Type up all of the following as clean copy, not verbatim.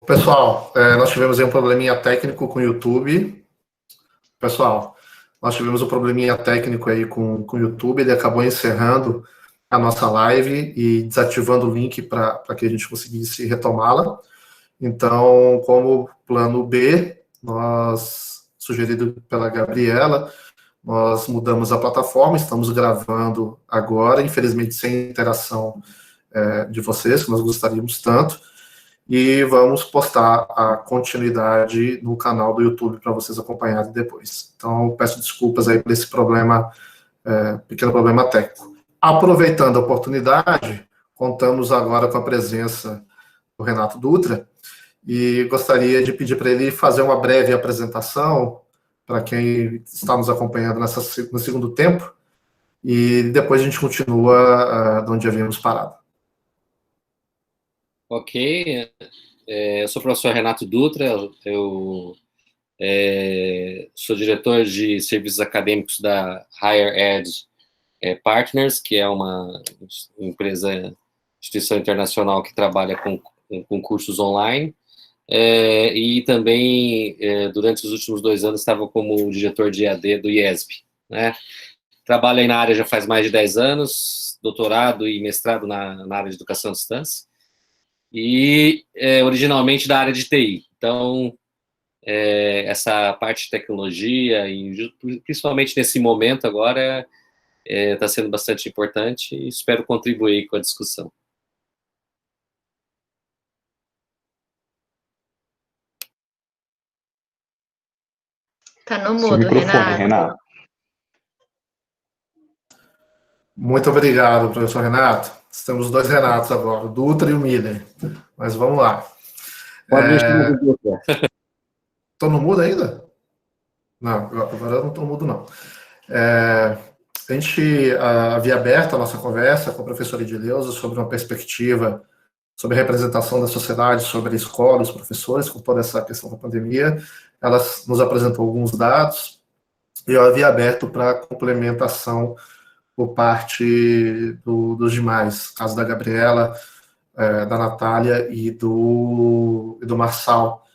Pessoal, nós tivemos aí um probleminha técnico com o YouTube. Pessoal, nós tivemos um probleminha técnico aí com o YouTube, ele acabou encerrando a nossa live e desativando o link para que a gente conseguisse retomá-la. Então, como plano B, sugerido pela Gabriela, nós mudamos a plataforma, estamos gravando agora, infelizmente sem interação de vocês, que nós gostaríamos tanto, e vamos postar a continuidade no canal do YouTube para vocês acompanharem depois. Então, peço desculpas aí por esse problema, pequeno problema técnico. Aproveitando a oportunidade, contamos agora com a presença do Renato Dutra, e gostaria de pedir para ele fazer uma breve apresentação para quem está nos acompanhando no segundo tempo, e depois a gente continua de onde havíamos parado. Ok, eu sou o professor Renato Dutra, eu sou diretor de serviços acadêmicos da Higher Ed Partners, que é uma instituição internacional que trabalha com cursos online, e também, durante os últimos 2 anos, estava como diretor de EAD do IESB, né? Trabalho aí na área já faz mais de 10 anos, doutorado e mestrado na área de educação à distância, e originalmente da área de TI. Então, essa parte de tecnologia, e principalmente nesse momento agora, está sendo bastante importante e espero contribuir com a discussão. Está no mudo, Renato. Muito obrigado, professor Renato. Temos 2 Renatos agora, o Dutra e o Miller. Mas vamos lá. Pode deixar o Dutra. Estou no mudo ainda? Não, agora eu não estou no mudo, não. A gente havia aberto a nossa conversa com a professora Edileuza sobre uma perspectiva sobre a representação da sociedade, sobre a escola, os professores, com toda essa questão da pandemia. Ela nos apresentou alguns dados e eu havia aberto para complementação por parte dos demais, caso da Gabriela, da Natália e do Marçal.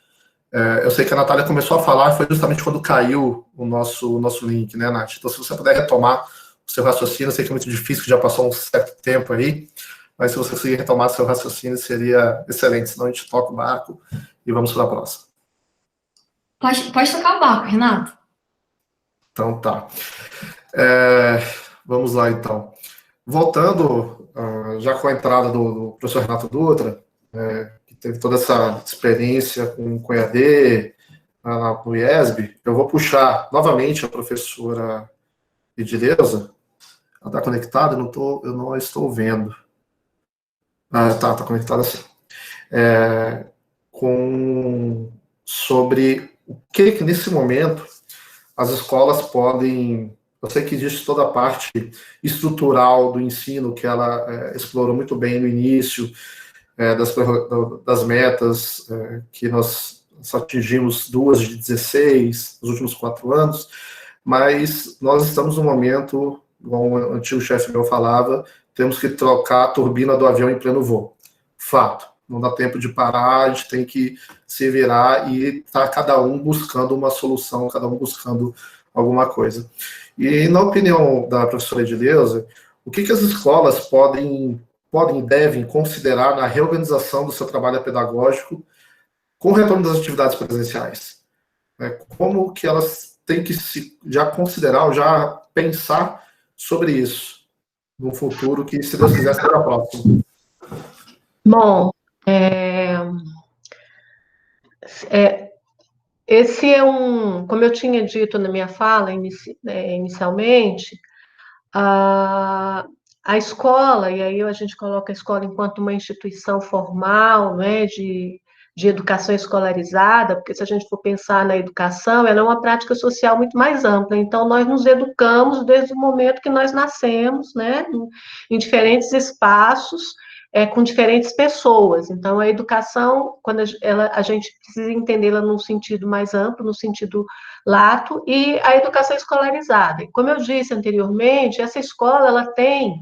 Eu sei que a Natália começou a falar, foi justamente quando caiu o nosso link, né, Nath? Então, se você puder retomar o seu raciocínio, eu sei que é muito difícil, que já passou um certo tempo aí, mas se você conseguir retomar seu raciocínio, seria excelente, senão a gente toca o barco e vamos para a próxima. Pode tocar o barco, Renato. Então, tá. Vamos lá, então. Voltando, já com a entrada do professor Renato Dutra, que teve toda essa experiência com EAD, no IESB, eu vou puxar novamente a professora Edileuza. Ela está conectada? Eu não estou vendo. Está conectada sim. Sobre o que nesse momento as escolas podem... Eu sei que existe toda a parte estrutural do ensino, que ela explorou muito bem no início, das metas, que nós só atingimos 2 de 16 nos últimos 4 anos, mas nós estamos num momento, como o antigo chefe meu falava, temos que trocar a turbina do avião em pleno voo. Fato. Não dá tempo de parar, a gente tem que se virar e tá cada um buscando uma solução, cada um buscando alguma coisa. E, na opinião da professora Edileuza, o que as escolas podem e devem considerar na reorganização do seu trabalho pedagógico com o retorno das atividades presenciais? Como que elas têm que já considerar, ou já pensar sobre isso no futuro, que, se Deus quiser, será próximo? Bom, esse é como eu tinha dito na minha fala inicialmente, a escola, e aí a gente coloca a escola enquanto uma instituição formal, né, de educação escolarizada, porque se a gente for pensar na educação, ela é uma prática social muito mais ampla. Então, nós nos educamos desde o momento que nós nascemos, né, em diferentes espaços, com diferentes pessoas. Então, a educação, quando a gente precisa entendê-la num sentido mais amplo, no sentido lato, e a educação escolarizada. Como eu disse anteriormente, essa escola ela tem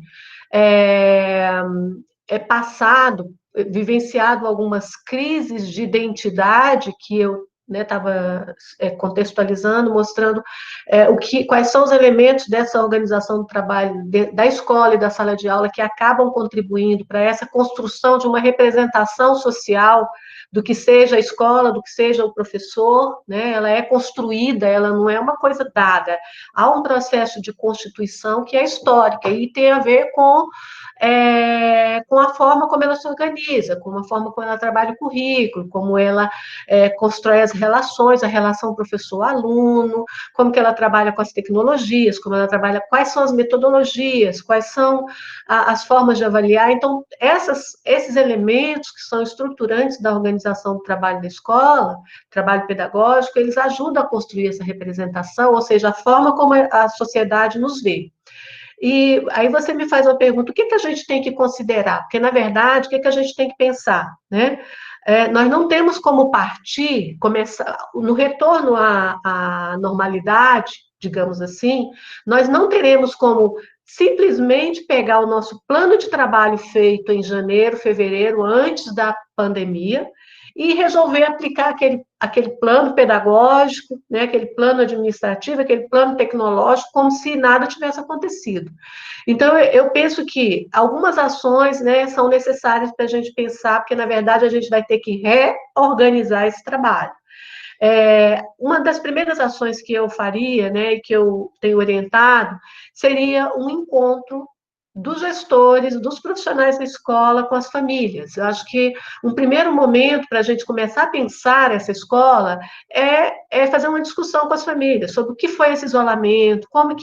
passado vivenciado algumas crises de identidade que eu estava contextualizando, mostrando quais são os elementos dessa organização do trabalho da escola e da sala de aula que acabam contribuindo para essa construção de uma representação social do que seja a escola, do que seja o professor, né? Ela é construída, ela não é uma coisa dada. Há um processo de constituição que é histórica e tem a ver com a forma como ela se organiza, com a forma como ela trabalha o currículo, como ela constrói as relações, a relação professor-aluno, como que ela trabalha com as tecnologias, como ela trabalha, quais são as metodologias, quais são as formas de avaliar. Então, esses elementos que são estruturantes da organização do trabalho da escola, trabalho pedagógico, eles ajudam a construir essa representação, ou seja, a forma como a sociedade nos vê. E aí você me faz uma pergunta, o que a gente tem que considerar? Porque, na verdade, o que a gente tem que pensar, né? Nós não temos como partir, começar, no retorno à normalidade, digamos assim, nós não teremos como simplesmente pegar o nosso plano de trabalho feito em janeiro, fevereiro, antes da pandemia, e resolver aplicar aquele plano pedagógico, né, aquele plano administrativo, aquele plano tecnológico, como se nada tivesse acontecido. Então, eu penso que algumas ações, né, são necessárias para a gente pensar, porque, na verdade, a gente vai ter que reorganizar esse trabalho. Uma das primeiras ações que eu faria, né, e que eu tenho orientado, seria um encontro dos gestores, dos profissionais da escola com as famílias. Eu acho que um primeiro momento para a gente começar a pensar essa escola é fazer uma discussão com as famílias sobre o que foi esse isolamento, quais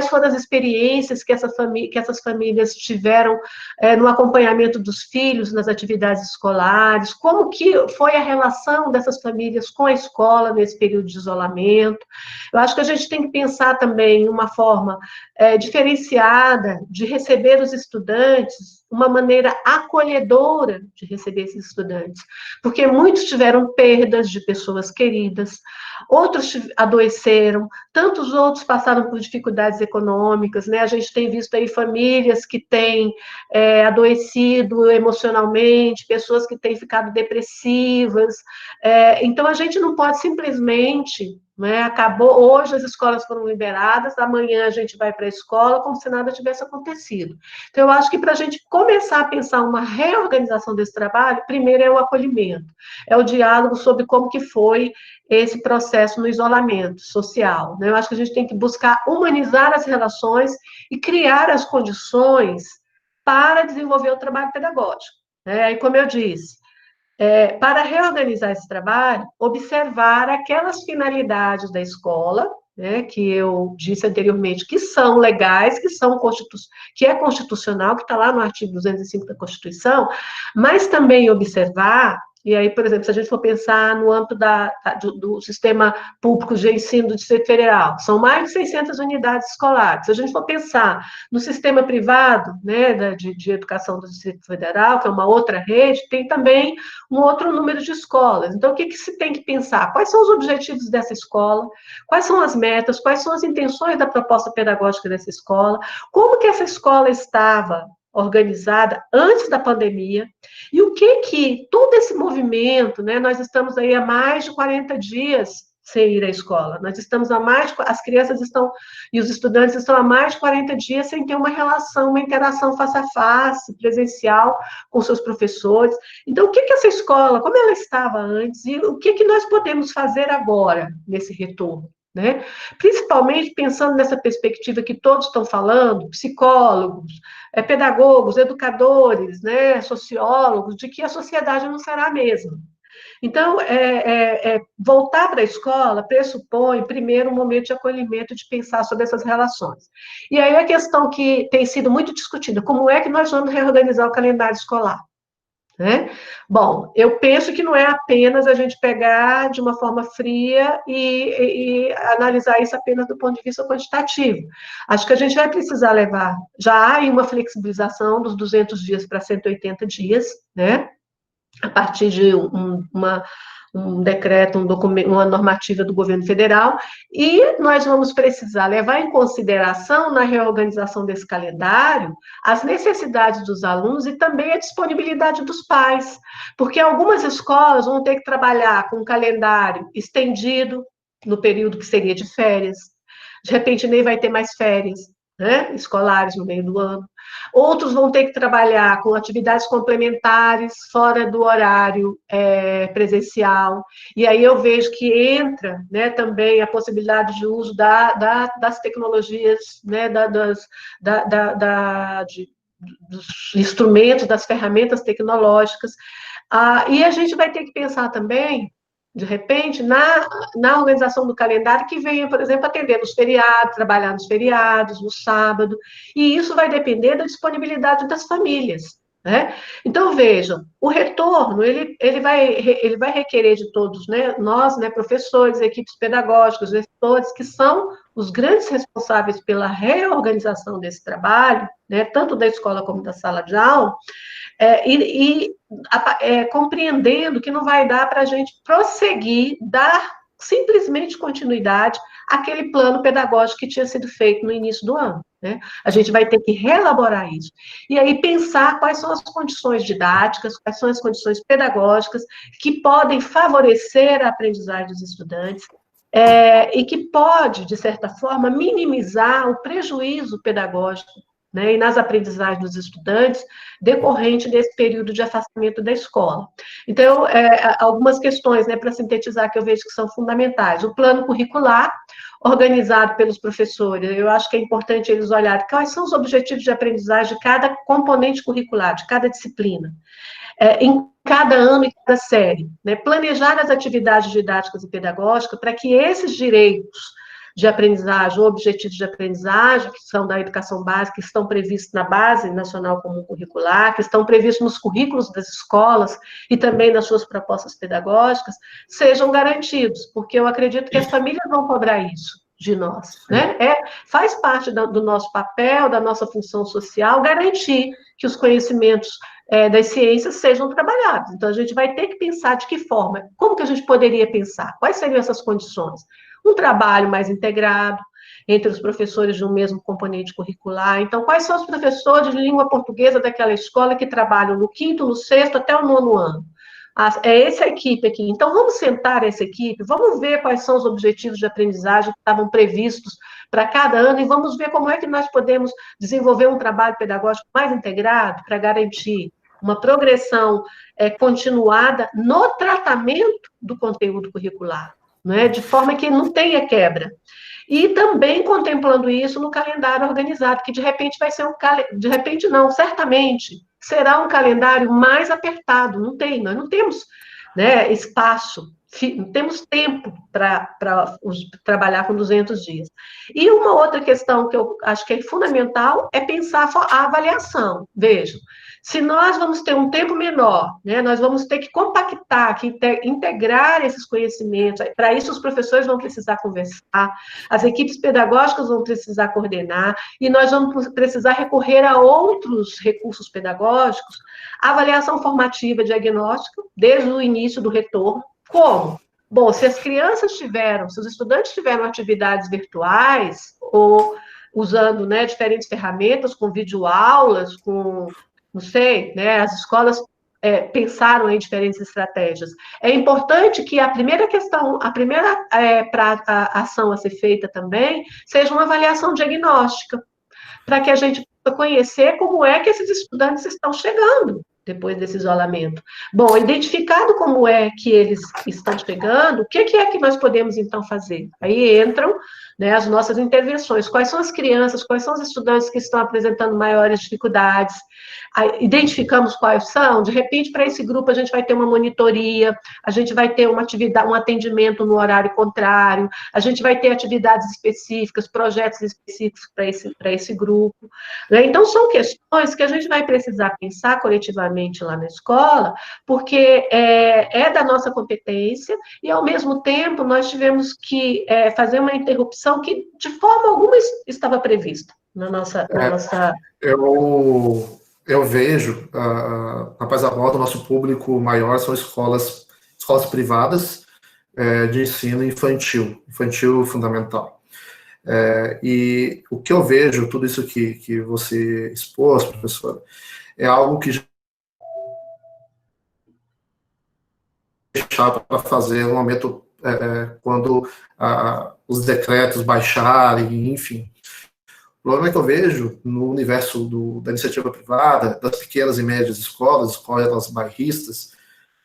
foram as experiências que essas famílias tiveram no acompanhamento dos filhos nas atividades escolares, como que foi a relação dessas famílias com a escola nesse período de isolamento. Eu acho que a gente tem que pensar também em uma forma diferenciada de receber os estudantes, uma maneira acolhedora de receber esses estudantes, porque muitos tiveram perdas de pessoas queridas, outros adoeceram, tantos outros passaram por dificuldades econômicas, né? A gente tem visto aí famílias que têm adoecido emocionalmente, pessoas que têm ficado depressivas, então a gente não pode simplesmente, né, acabou, hoje as escolas foram liberadas, amanhã a gente vai para a escola como se nada tivesse acontecido. Então, eu acho que para a gente começar a pensar uma reorganização desse trabalho, primeiro é o acolhimento, é o diálogo sobre como que foi esse processo no isolamento social, né? Eu acho que a gente tem que buscar humanizar as relações e criar as condições para desenvolver o trabalho pedagógico, né? E como eu disse, para reorganizar esse trabalho, observar aquelas finalidades da escola, né, que eu disse anteriormente, que são legais, que é constitucional, que está lá no artigo 205 da Constituição, mas também observar, e aí, por exemplo, se a gente for pensar no âmbito do sistema público de ensino do Distrito Federal, são mais de 600 unidades escolares. Se a gente for pensar no sistema privado, né, de educação do Distrito Federal, que é uma outra rede, tem também um outro número de escolas. Então, o que se tem que pensar? Quais são os objetivos dessa escola? Quais são as metas? Quais são as intenções da proposta pedagógica dessa escola? Como que essa escola estava organizada antes da pandemia, e o que todo esse movimento, né, nós estamos aí há mais de 40 dias sem ir à escola, as crianças estão, e os estudantes estão há mais de 40 dias sem ter uma relação, uma interação face a face, presencial, com seus professores. Então, o que essa escola, como ela estava antes, e o que nós podemos fazer agora, nesse retorno? Né? Principalmente pensando nessa perspectiva que todos estão falando, psicólogos, pedagogos, educadores, né, sociólogos, de que a sociedade não será a mesma. Então, voltar para a escola pressupõe, primeiro, um momento de acolhimento, de pensar sobre essas relações. E aí a questão que tem sido muito discutida, como é que nós vamos reorganizar o calendário escolar? Né? Bom, eu penso que não é apenas a gente pegar de uma forma fria e analisar isso apenas do ponto de vista quantitativo. Acho que a gente vai precisar levar, já há uma flexibilização dos 200 dias para 180 dias, né? A partir de um decreto, um documento, uma normativa do governo federal, e nós vamos precisar levar em consideração, na reorganização desse calendário, as necessidades dos alunos e também a disponibilidade dos pais, porque algumas escolas vão ter que trabalhar com um calendário estendido, no período que seria de férias, de repente nem vai ter mais férias, né, escolares no meio do ano. Outros vão ter que trabalhar com atividades complementares fora do horário presencial. E aí eu vejo que entra, né, também a possibilidade de uso das tecnologias, né, dos instrumentos, das ferramentas tecnológicas. E a gente vai ter que pensar também, de repente, na organização do calendário que venha, por exemplo, atender nos feriados, trabalhar nos feriados, no sábado, e isso vai depender da disponibilidade das famílias, né? Então, vejam, o retorno, ele vai requerer de todos, né, nós, né, professores, equipes pedagógicas, gestores, que são os grandes responsáveis pela reorganização desse trabalho, né, tanto da escola como da sala de aula, compreendendo que não vai dar para a gente prosseguir, dar simplesmente continuidade àquele plano pedagógico que tinha sido feito no início do ano, né? A gente vai ter que reelaborar isso. E aí pensar quais são as condições didáticas, quais são as condições pedagógicas que podem favorecer a aprendizagem dos estudantes, e que pode, de certa forma, minimizar o prejuízo pedagógico, né, e nas aprendizagens dos estudantes, decorrente desse período de afastamento da escola. Então, algumas questões, né, para sintetizar, que eu vejo que são fundamentais. O plano curricular, organizado pelos professores, eu acho que é importante eles olharem quais são os objetivos de aprendizagem de cada componente curricular, de cada disciplina, em cada ano e cada série, né, planejar as atividades didáticas e pedagógicas para que esses direitos de aprendizagem, ou objetivos de aprendizagem, que são da educação básica, que estão previstos na Base Nacional Comum Curricular, que estão previstos nos currículos das escolas e também nas suas propostas pedagógicas, sejam garantidos, porque eu acredito que as famílias vão cobrar isso de nós, né? Faz parte do nosso papel, da nossa função social, garantir que os conhecimentos das ciências sejam trabalhados. Então, a gente vai ter que pensar de que forma, como que a gente poderia pensar, quais seriam essas condições? Um trabalho mais integrado entre os professores de um mesmo componente curricular. Então, quais são os professores de língua portuguesa daquela escola que trabalham no 5º, no 6º, até o 9º ano? É essa equipe aqui. Então, vamos sentar essa equipe, vamos ver quais são os objetivos de aprendizagem que estavam previstos para cada ano e vamos ver como é que nós podemos desenvolver um trabalho pedagógico mais integrado para garantir uma progressão continuada no tratamento do conteúdo curricular, né, de forma que não tenha quebra. E também contemplando isso no calendário organizado, que de repente vai ser de repente não, certamente será um calendário mais apertado. Nós não temos, né, espaço, não temos tempo para trabalhar com 200 dias. E uma outra questão que eu acho que é fundamental é pensar a avaliação. Vejam, se nós vamos ter um tempo menor, né, nós vamos ter que compactar, integrar esses conhecimentos. Para isso, os professores vão precisar conversar, as equipes pedagógicas vão precisar coordenar, e nós vamos precisar recorrer a outros recursos pedagógicos, a avaliação formativa diagnóstica, desde o início do retorno. Como? Bom, se os estudantes tiveram atividades virtuais, ou usando, né, diferentes ferramentas, com videoaulas, com, não sei, né, as escolas pensaram em diferentes estratégias. É importante que a primeira ação a ser feita também seja uma avaliação diagnóstica, para que a gente possa conhecer como é que esses estudantes estão chegando depois desse isolamento. Bom, identificado como é que eles estão chegando, o que é que nós podemos, então, fazer? Aí entram, né, as nossas intervenções. Quais são as crianças, quais são os estudantes que estão apresentando maiores dificuldades? Identificamos quais são? De repente, para esse grupo, a gente vai ter uma monitoria, a gente vai ter uma atividade, um atendimento no horário contrário, a gente vai ter atividades específicas, projetos específicos para esse grupo. Né? Então, são questões que a gente vai precisar pensar coletivamente lá na escola, porque é da nossa competência, e, ao mesmo tempo, nós tivemos que fazer uma interrupção que, de forma alguma, estava prevista na nossa... Eu vejo, rapaz, a volta do nosso público maior são escolas escolas privadas de ensino infantil fundamental. E o que eu vejo, tudo isso que você expôs, professora, é algo que já deixar para fazer no momento quando os decretos baixarem, enfim. O problema que eu vejo no universo da iniciativa privada, das pequenas e médias escolas bairristas,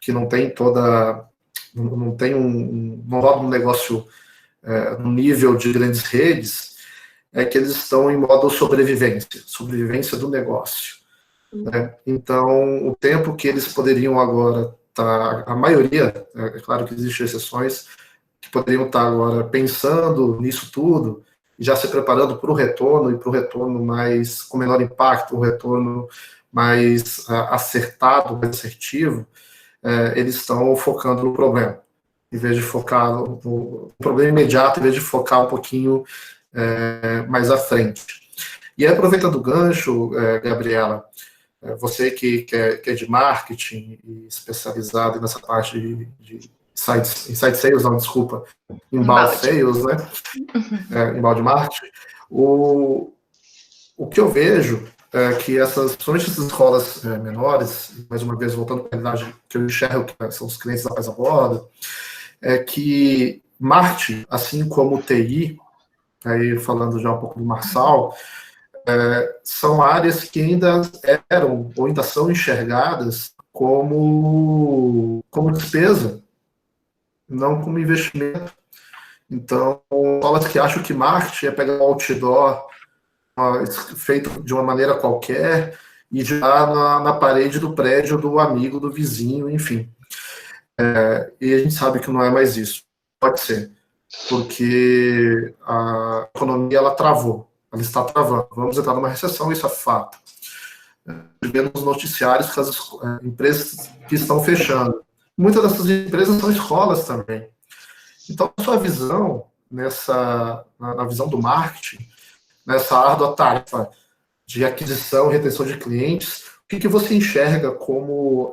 que não tem não roda um negócio no nível de grandes redes, é que eles estão em modo sobrevivência do negócio. Né? Então, o tempo que eles poderiam agora estar, a maioria, é claro que existem exceções, que poderiam estar agora pensando nisso tudo, já se preparando para o retorno, e para o retorno com menor impacto, um retorno mais acertado, mais assertivo, eles estão focando no problema, em vez de focar no problema imediato, em vez de focar um pouquinho mais à frente. E aí, aproveitando o gancho, Gabriela, você que é de marketing e especializado nessa parte de inside sales, não, desculpa, inbound sales, né? Inbound marketing. O que eu vejo é que principalmente essas escolas menores, mais uma vez voltando para a realidade que eu enxergo, que são os clientes da Paz à Borda, é que marketing, assim como TI, aí falando já um pouco do Marçal, são áreas que ainda eram ou ainda são enxergadas como despesa, não como investimento. Então, escolas que acham que marketing é pegar um outdoor feito de uma maneira qualquer e já na parede do prédio do amigo, do vizinho, enfim. E a gente sabe que não é mais isso. Pode ser, porque a economia ela travou, ela está travando. Vamos entrar numa recessão, isso é fato. Vendo nos noticiários que as empresas que estão fechando. Muitas dessas empresas são escolas também. Então, a sua visão na visão do marketing, nessa árdua tarefa de aquisição e retenção de clientes, o que você enxerga como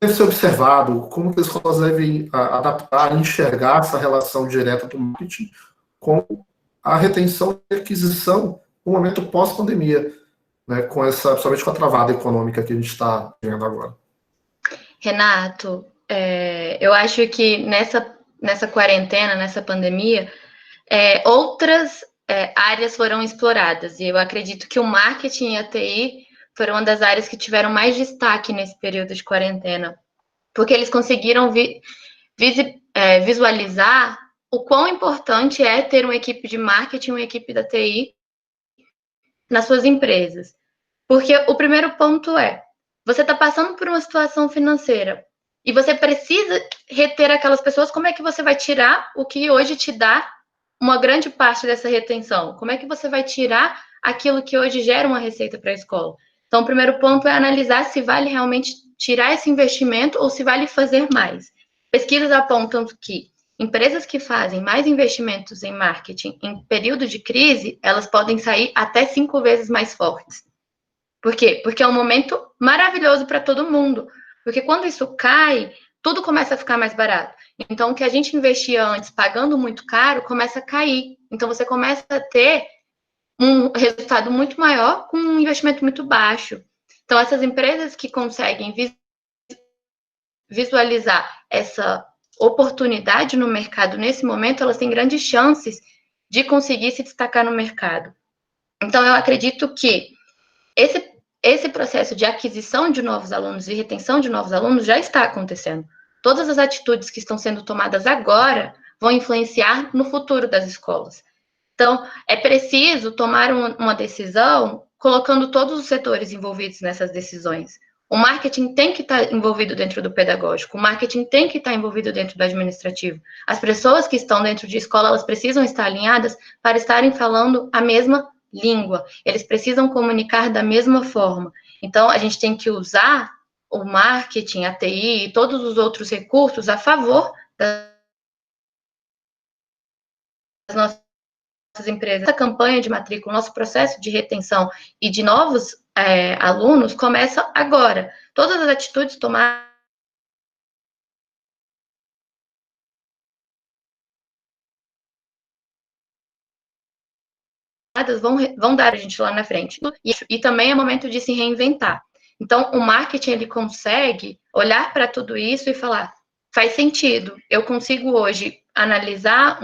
deve ser observado, como que as escolas devem adaptar, enxergar essa relação direta do marketing com a retenção e aquisição no momento pós-pandemia, né, principalmente com a travada econômica que a gente está vendo agora. Renato, eu acho que nessa quarentena, nessa pandemia, outras áreas foram exploradas, e eu acredito que o marketing e a TI foram uma das áreas que tiveram mais destaque nesse período de quarentena, porque eles conseguiram visualizar o quão importante é ter uma equipe de marketing, uma equipe da TI nas suas empresas. Porque o primeiro ponto você está passando por uma situação financeira e você precisa reter aquelas pessoas, como é que você vai tirar o que hoje te dá uma grande parte dessa retenção? Como é que você vai tirar aquilo que hoje gera uma receita para a escola? Então, o primeiro ponto é analisar se vale realmente tirar esse investimento ou se vale fazer mais. Pesquisas apontam que empresas que fazem mais investimentos em marketing em período de crise, elas podem sair até 5 vezes mais fortes. Por quê? Porque é um momento maravilhoso para todo mundo. Porque quando isso cai, tudo começa a ficar mais barato. Então, o que a gente investia antes pagando muito caro, começa a cair. Então, você começa a ter um resultado muito maior com um investimento muito baixo. Então, essas empresas que conseguem visualizar essa oportunidade no mercado nesse momento, elas têm grandes chances de conseguir se destacar no mercado. Então, eu acredito que esse processo de aquisição de novos alunos e retenção de novos alunos já está acontecendo. Todas as atitudes que estão sendo tomadas agora vão influenciar no futuro das escolas. Então, é preciso tomar uma decisão colocando todos os setores envolvidos nessas decisões. O marketing tem que estar envolvido dentro do pedagógico, o marketing tem que estar envolvido dentro do administrativo. As pessoas que estão dentro de escola, elas precisam estar alinhadas para estarem falando a mesma língua. Eles precisam comunicar da mesma forma. Então, a gente tem que usar o marketing, a TI e todos os outros recursos a favor das nossas empresas. Essa campanha de matrícula, nosso processo de retenção e de novos alunos começa agora. Todas as atitudes tomadas vão dar a gente lá na frente. E também é momento de se reinventar. Então, o marketing, ele consegue olhar para tudo isso e falar, faz sentido, eu consigo hoje analisar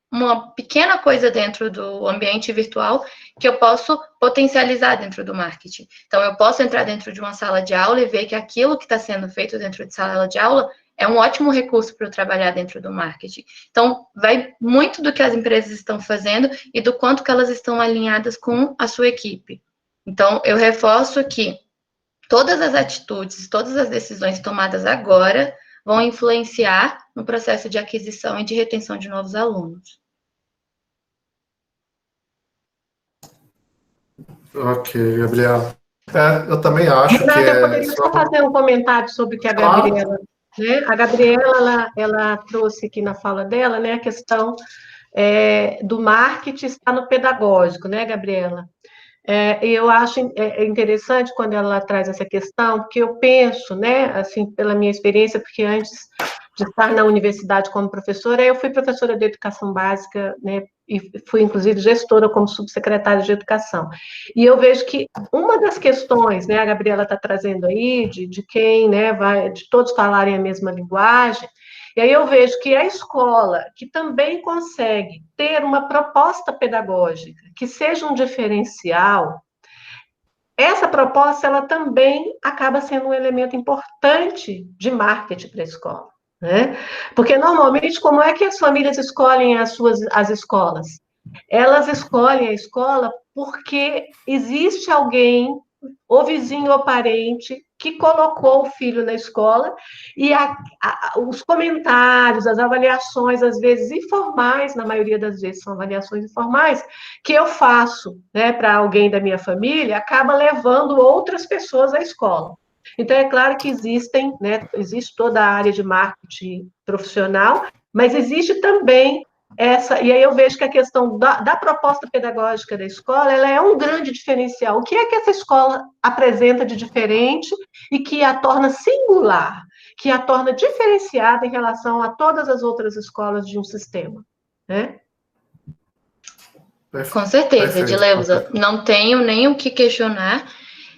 uma pequena coisa dentro do ambiente virtual que eu posso potencializar dentro do marketing. Então, eu posso entrar dentro de uma sala de aula e ver que aquilo que está sendo feito dentro de sala de aula é um ótimo recurso para eu trabalhar dentro do marketing. Então, vai muito do que as empresas estão fazendo e do quanto que elas estão alinhadas com a sua equipe. Então, eu reforço que todas as atitudes, todas as decisões tomadas agora vão influenciar no processo de aquisição e de retenção de novos alunos. Ok, Gabriela. Eu também acho que Renata, eu poderia só fazer um comentário sobre o que a Gabriela... Né? A Gabriela, ela trouxe aqui na fala dela, né, a questão do marketing está no pedagógico, né, Gabriela? Eu acho interessante quando ela traz essa questão, porque eu penso, né, assim, pela minha experiência, porque antes de estar na universidade como professora, eu fui professora de educação básica, né, e fui, inclusive, gestora como subsecretária de educação. E eu vejo que uma das questões, né, a Gabriela está trazendo aí, de quem, né, de todos falarem a mesma linguagem, e aí eu vejo que a escola, que também consegue ter uma proposta pedagógica, que seja um diferencial, essa proposta, ela também acaba sendo um elemento importante de marketing para a escola. Né? Porque, normalmente, como é que as famílias escolhem as escolas? Elas escolhem a escola porque existe alguém, ou vizinho ou parente, que colocou o filho na escola e os comentários, as avaliações, às vezes informais, na maioria das vezes são avaliações informais, que eu faço, né, para alguém da minha família, acaba levando outras pessoas à escola. Então, é claro que né, existe toda a área de marketing profissional, mas existe também e aí eu vejo que a questão da proposta pedagógica da escola, ela é um grande diferencial. O que é que essa escola apresenta de diferente e que a torna singular, que a torna diferenciada em relação a todas as outras escolas de um sistema, né? Com certeza, Edileuza, não tenho nem o que questionar.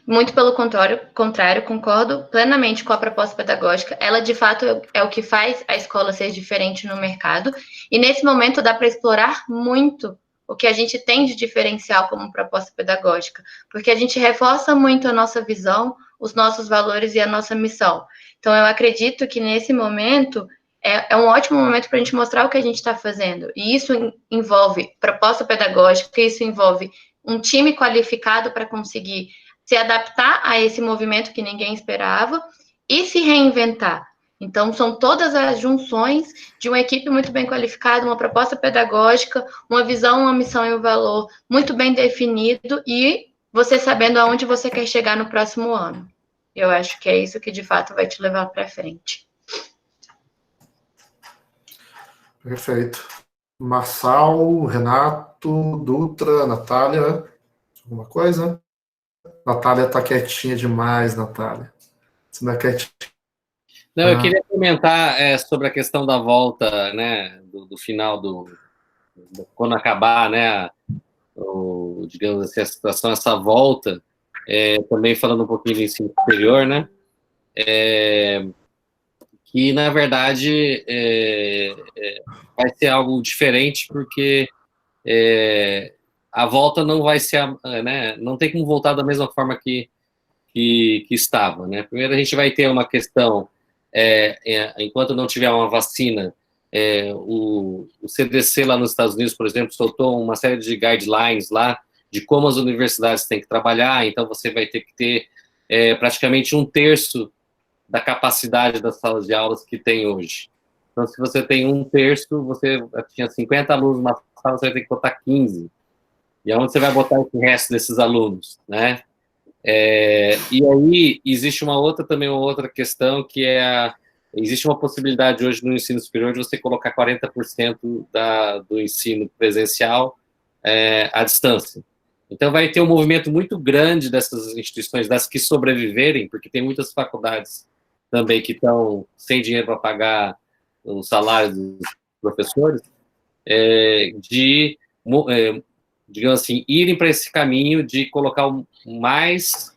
Muito pelo contrário, concordo plenamente com a proposta pedagógica. Ela, de fato, é o que faz a escola ser diferente no mercado. E, nesse momento, dá para explorar muito o que a gente tem de diferencial como proposta pedagógica, porque a gente reforça muito a nossa visão, os nossos valores e a nossa missão. Então, eu acredito que, nesse momento, é um ótimo momento para a gente mostrar o que a gente está fazendo. E isso envolve proposta pedagógica, isso envolve um time qualificado para conseguir se adaptar a esse movimento que ninguém esperava e se reinventar. Então, são todas as junções de uma equipe muito bem qualificada, uma proposta pedagógica, uma visão, uma missão e um valor muito bem definido e você sabendo aonde você quer chegar no próximo ano. Eu acho que é isso que, de fato, vai te levar para frente. Perfeito. Marçal, Renato, Dutra, Natália, alguma coisa? Natália tá quietinha demais, Natália. Você não é quietinha. Não, eu queria comentar sobre a questão da volta, né, do final quando acabar, né, digamos assim, a situação, essa volta, também falando um pouquinho do ensino superior, né, que na verdade vai ser algo diferente porque a volta não vai ser, né, não tem como voltar da mesma forma que estava, né? Primeiro a gente vai ter uma questão, enquanto não tiver uma vacina, o CDC lá nos Estados Unidos, por exemplo, soltou uma série de guidelines lá de como as universidades têm que trabalhar, então você vai ter que ter praticamente 1/3 da capacidade das salas de aulas que tem hoje. Então, se você tem 1/3, você tinha 50 alunos numa sala, você vai ter que botar 15. E aonde você vai botar esse resto desses alunos, né? E aí existe uma outra questão que existe uma possibilidade hoje no ensino superior de você colocar 40% do ensino presencial à distância. Então, vai ter um movimento muito grande dessas instituições, das que sobreviverem, porque tem muitas faculdades também que estão sem dinheiro para pagar o salário dos professores, digamos assim, irem para esse caminho de colocar mais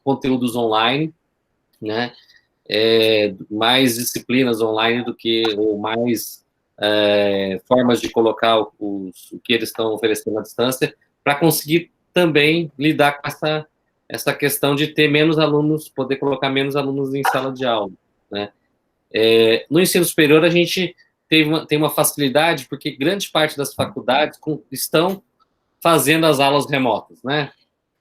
conteúdos online, né? Mais disciplinas online do que, ou mais formas de colocar o que eles estão oferecendo à distância, para conseguir também lidar com essa questão de ter menos alunos, poder colocar menos alunos em sala de aula, né? No ensino superior, a gente tem uma facilidade, porque grande parte das faculdades estão fazendo as aulas remotas, né?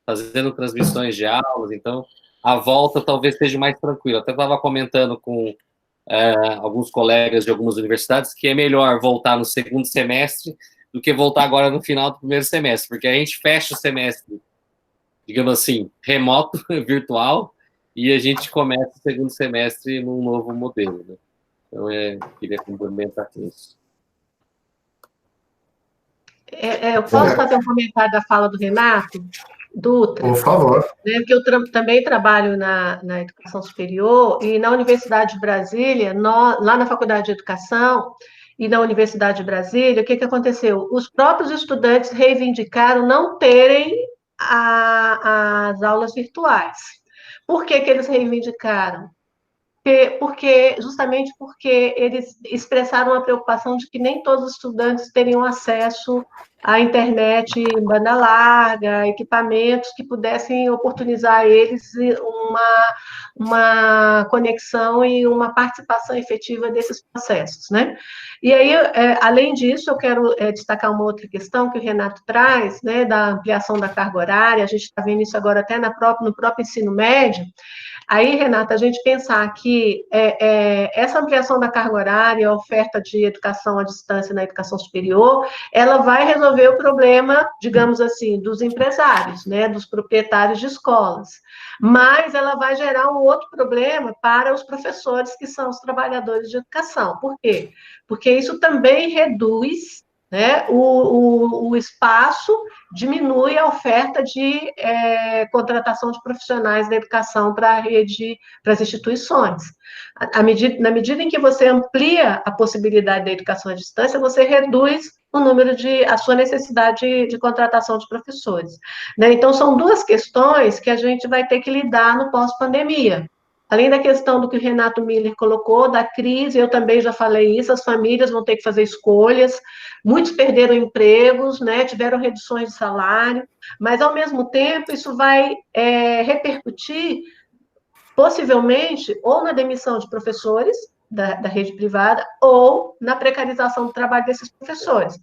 Fazendo transmissões de aulas, então a volta talvez seja mais tranquila. Até estava comentando com alguns colegas de algumas universidades que é melhor voltar no segundo semestre do que voltar agora no final do primeiro semestre, porque a gente fecha o semestre, digamos assim, remoto, virtual, e a gente começa o segundo semestre num novo modelo, né? Então, queria complementar com isso. Eu posso fazer um comentário da fala do Renato Dutra? Por favor. Porque eu também trabalho na educação superior, e na Universidade de Brasília, lá na Faculdade de Educação, e na Universidade de Brasília, o que aconteceu? Os próprios estudantes reivindicaram não terem as aulas virtuais. Por que eles reivindicaram? Justamente porque eles expressaram a preocupação de que nem todos os estudantes teriam acesso à internet em banda larga, equipamentos que pudessem oportunizar a eles uma conexão e uma participação efetiva desses processos, né? E aí, além disso, eu quero destacar uma outra questão que o Renato traz, né, da ampliação da carga horária. A gente está vendo isso agora até no próprio ensino médio. Aí, Renata, a gente pensar que essa ampliação da carga horária, a oferta de educação à distância na educação superior, ela vai resolver o problema, digamos assim, dos empresários, né, dos proprietários de escolas. Mas ela vai gerar um outro problema para os professores, que são os trabalhadores de educação. Por quê? Porque isso também reduz, né, o espaço, diminui a oferta de contratação de profissionais da educação para a rede, para as instituições. Na medida em que você amplia a possibilidade da educação à distância, você reduz a sua necessidade de contratação de professores, né? Então, são duas questões que a gente vai ter que lidar no pós-pandemia. Além da questão do que o Renato Miller colocou, da crise, eu também já falei isso, as famílias vão ter que fazer escolhas, muitos perderam empregos, né, tiveram reduções de salário, mas, ao mesmo tempo, isso vai repercutir, possivelmente, ou na demissão de professores da rede privada, ou na precarização do trabalho desses professores.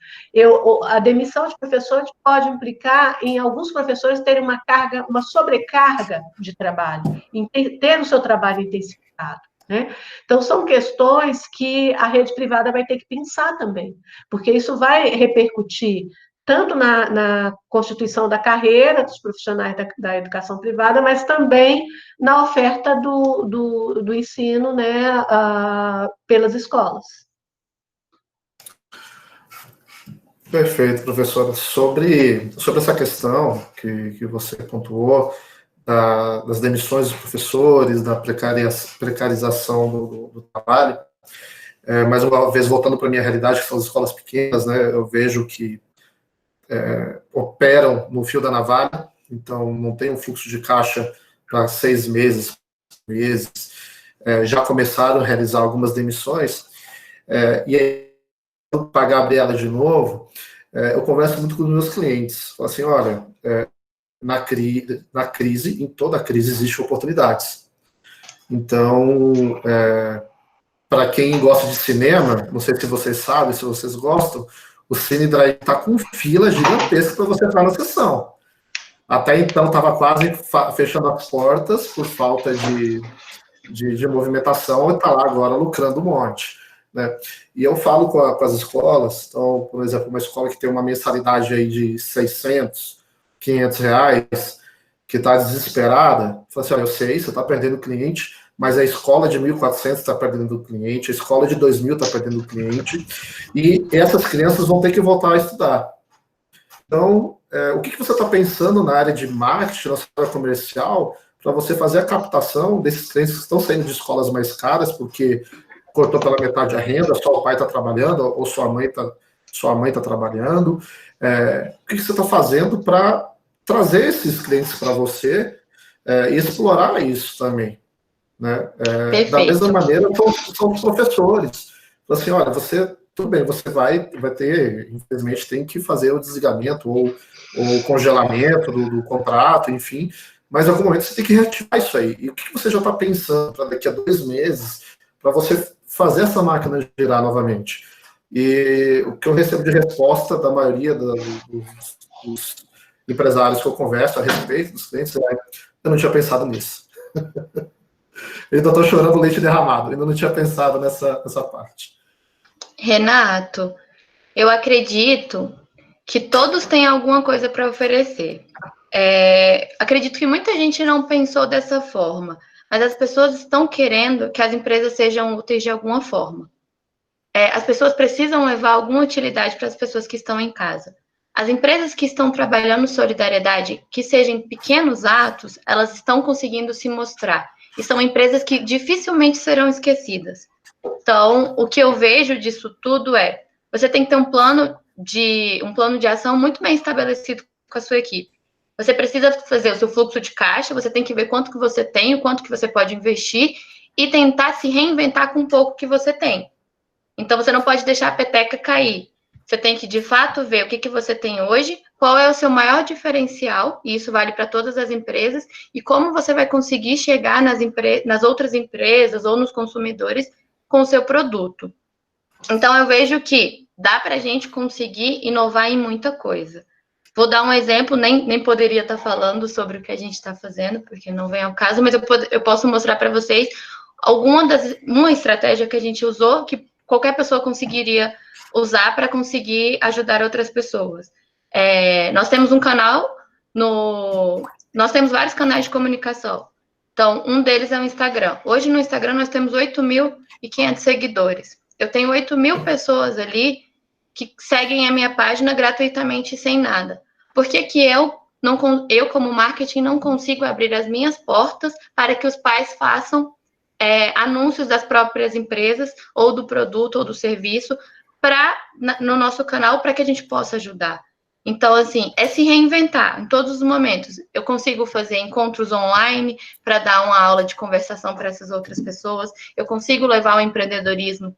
A demissão de professores pode implicar em alguns professores terem uma sobrecarga de trabalho, em ter o seu trabalho intensificado, né? Então, são questões que a rede privada vai ter que pensar também, porque isso vai repercutir tanto na constituição da carreira dos profissionais da educação privada, mas também na oferta do ensino, né, pelas escolas. Perfeito, professora. Sobre essa questão que você pontuou, das demissões dos professores, da precarização do trabalho, mais uma vez, voltando para a minha realidade, que são as escolas pequenas, né, eu vejo que operam no fio da navalha, então não tem um fluxo de caixa para 6 meses, já começaram a realizar algumas demissões, e aí, para a Gabriela de novo, eu converso muito com os meus clientes, falo assim, olha, na crise, em toda crise existem oportunidades. Então, para quem gosta de cinema, não sei se vocês sabem, se vocês gostam, o Cine Drive está com fila gigantesca para você entrar na sessão. Até então, estava quase fechando as portas por falta de movimentação, e está lá agora lucrando um monte, né? E eu falo com as escolas, então, por exemplo, uma escola que tem uma mensalidade aí de 600, 500 reais, que está desesperada, fala assim, olha, eu sei, você está perdendo cliente, mas a escola de 1.400 está perdendo o cliente, a escola de 2.000 está perdendo o cliente, e essas crianças vão ter que voltar a estudar. Então, o que você está pensando na área de marketing, na área comercial, para você fazer a captação desses clientes que estão saindo de escolas mais caras, porque cortou pela metade a renda, só o pai está trabalhando, ou sua mãe está trabalhando. O que você está fazendo para trazer esses clientes para você e explorar isso também? Né? Da mesma maneira, são os professores. Assim, olha, tudo bem, você vai ter, infelizmente, tem que fazer o desligamento ou o congelamento do contrato, enfim, mas em algum momento você tem que reativar isso aí. E o que você já está pensando para daqui a 2 meses, para você fazer essa máquina girar novamente? E o que eu recebo de resposta da maioria dos empresários que eu converso a respeito dos clientes é: eu não tinha pensado nisso. Eu ainda estou chorando leite derramado, ainda não tinha pensado nessa parte. Renato, eu acredito que todos têm alguma coisa para oferecer. Acredito que muita gente não pensou dessa forma, mas as pessoas estão querendo que as empresas sejam úteis de alguma forma. As pessoas precisam levar alguma utilidade para as pessoas que estão em casa. As empresas que estão trabalhando solidariedade, que sejam pequenos atos, elas estão conseguindo se mostrar. E são empresas que dificilmente serão esquecidas. Então, o que eu vejo disso tudo você tem que ter um plano de ação muito bem estabelecido com a sua equipe. Você precisa fazer o seu fluxo de caixa, você tem que ver quanto que você tem, o quanto que você pode investir e tentar se reinventar com o pouco que você tem. Então, você não pode deixar a peteca cair. Você tem que, de fato, ver o que você tem hoje, qual é o seu maior diferencial, e isso vale para todas as empresas, e como você vai conseguir chegar nas outras empresas ou nos consumidores com o seu produto. Então, eu vejo que dá para a gente conseguir inovar em muita coisa. Vou dar um exemplo, nem poderia estar falando sobre o que a gente está fazendo, porque não vem ao caso, mas eu posso mostrar para vocês uma estratégia que a gente usou, que qualquer pessoa conseguiria usar para conseguir ajudar outras pessoas. Nós temos um canal, nós temos vários canais de comunicação. Então, um deles é o Instagram. Hoje no Instagram nós temos 8.500 seguidores. Eu tenho 8.000 pessoas ali que seguem a minha página gratuitamente sem nada. Por que eu, como marketing, não consigo abrir as minhas portas para que os pais façam anúncios das próprias empresas, ou do produto, ou do serviço, no nosso canal, para que a gente possa ajudar? Então, assim, se reinventar em todos os momentos. Eu consigo fazer encontros online para dar uma aula de conversação para essas outras pessoas, eu consigo levar o empreendedorismo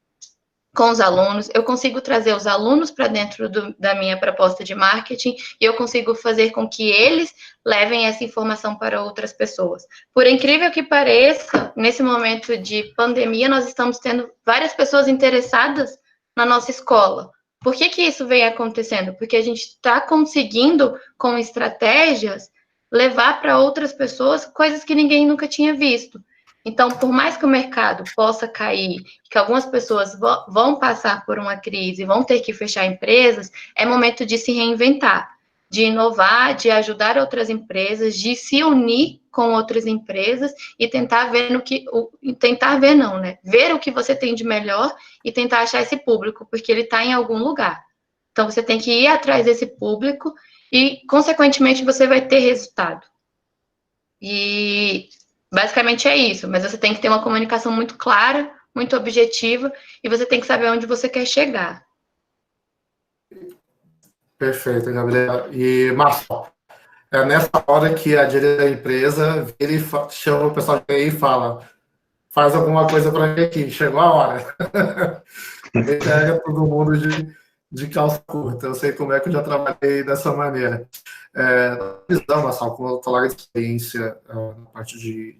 com os alunos, eu consigo trazer os alunos para dentro da minha proposta de marketing e eu consigo fazer com que eles levem essa informação para outras pessoas. Por incrível que pareça, nesse momento de pandemia, nós estamos tendo várias pessoas interessadas na nossa escola. Por que isso vem acontecendo? Porque a gente está conseguindo, com estratégias, levar para outras pessoas coisas que ninguém nunca tinha visto. Então, por mais que o mercado possa cair, que algumas pessoas vão passar por uma crise, vão ter que fechar empresas, é momento de se reinventar, de inovar, de ajudar outras empresas, de se unir com outras empresas e tentar ver ver o que você tem de melhor e tentar achar esse público, porque ele está em algum lugar. Então, você tem que ir atrás desse público e, consequentemente, você vai ter resultado. E basicamente é isso, mas você tem que ter uma comunicação muito clara, muito objetiva, e você tem que saber onde você quer chegar. Perfeito, Gabriela. E, Marcelo, é nessa hora que a diretora da empresa ele chama o pessoal de TI e fala: faz alguma coisa para mim aqui, chegou a hora. Ele pega todo mundo de calça curta. Eu sei como é que eu já trabalhei dessa maneira. Marcelo, com a tua larga experiência na parte de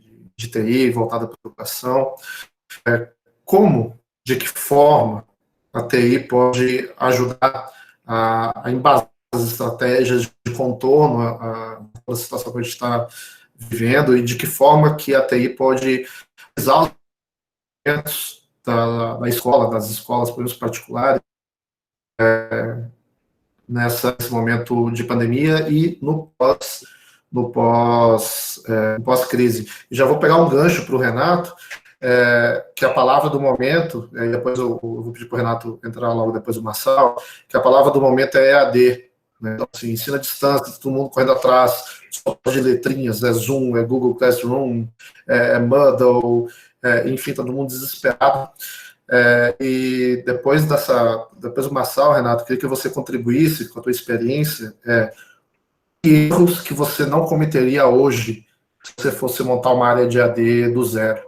TI, voltada para a educação, de que forma a TI pode ajudar a embasar as estratégias de contorno à situação que a gente está vivendo, e de que forma que a TI pode usar os elementos da escola, das escolas, por exemplo, particulares, nesse momento de pandemia e no pós-crise. Já vou pegar um gancho para o Renato, que a palavra do momento, depois eu vou pedir para o Renato entrar logo depois do Marçal, que a palavra do momento é EAD. né? Então, assim, ensino à distância, todo mundo correndo atrás, só de letrinhas, é Zoom, é Google Classroom, é Moodle, enfim, todo mundo desesperado. E depois do Marçal, Renato, queria que você contribuísse com a tua experiência, erros que você não cometeria hoje se você fosse montar uma área de AD do zero.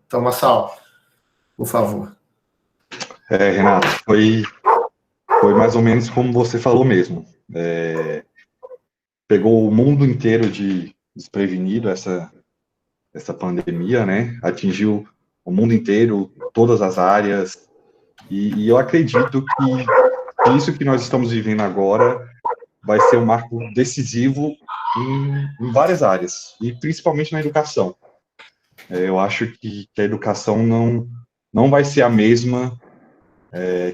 Então, Marçal, por favor. Renato, foi mais ou menos como você falou mesmo. Pegou o mundo inteiro desprevenido essa pandemia, né? Atingiu o mundo inteiro, todas as áreas, e eu acredito que isso que nós estamos vivendo agora vai ser um marco decisivo em várias áreas, e principalmente na educação. Eu acho que a educação não vai ser a mesma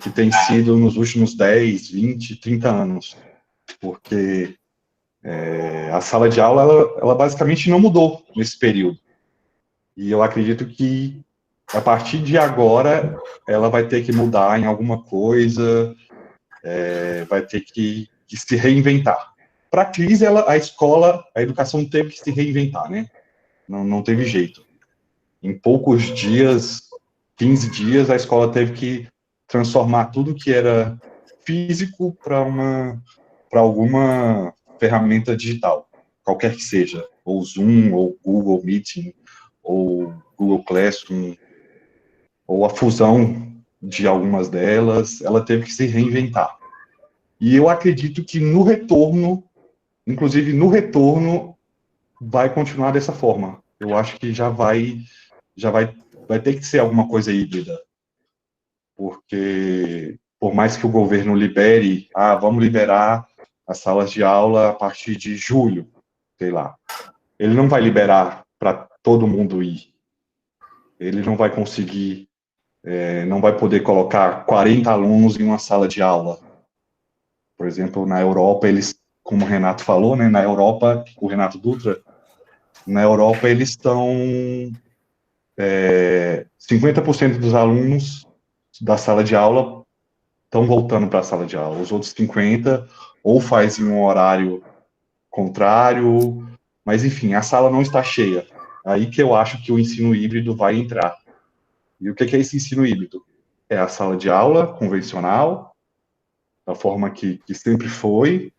que tem sido nos últimos 10, 20, 30 anos, porque a sala de aula, ela basicamente não mudou nesse período. E eu acredito que, a partir de agora, ela vai ter que mudar em alguma coisa, vai ter que se reinventar. Para a crise, a educação teve que se reinventar, né? Não teve jeito. Em poucos dias, 15 dias, a escola teve que transformar tudo que era físico para alguma ferramenta digital, qualquer que seja, ou Zoom, ou Google Meeting, ou Google Classroom, ou a fusão de algumas delas, ela teve que se reinventar. E eu acredito que no retorno, inclusive no retorno, vai continuar dessa forma. Eu acho que vai ter que ser alguma coisa híbrida, porque por mais que o governo libere, vamos liberar as salas de aula a partir de julho, sei lá, ele não vai liberar para todo mundo ir. Ele não vai conseguir, não vai poder colocar 40 alunos em uma sala de aula. Por exemplo, na Europa, como o Renato falou, né, na Europa, o Renato Dutra, na Europa eles estão 50% dos alunos da sala de aula estão voltando para a sala de aula. Os outros 50% ou fazem um horário contrário, mas enfim, a sala não está cheia. Aí que eu acho que o ensino híbrido vai entrar. E o que é esse ensino híbrido? É a sala de aula convencional, da forma que sempre foi,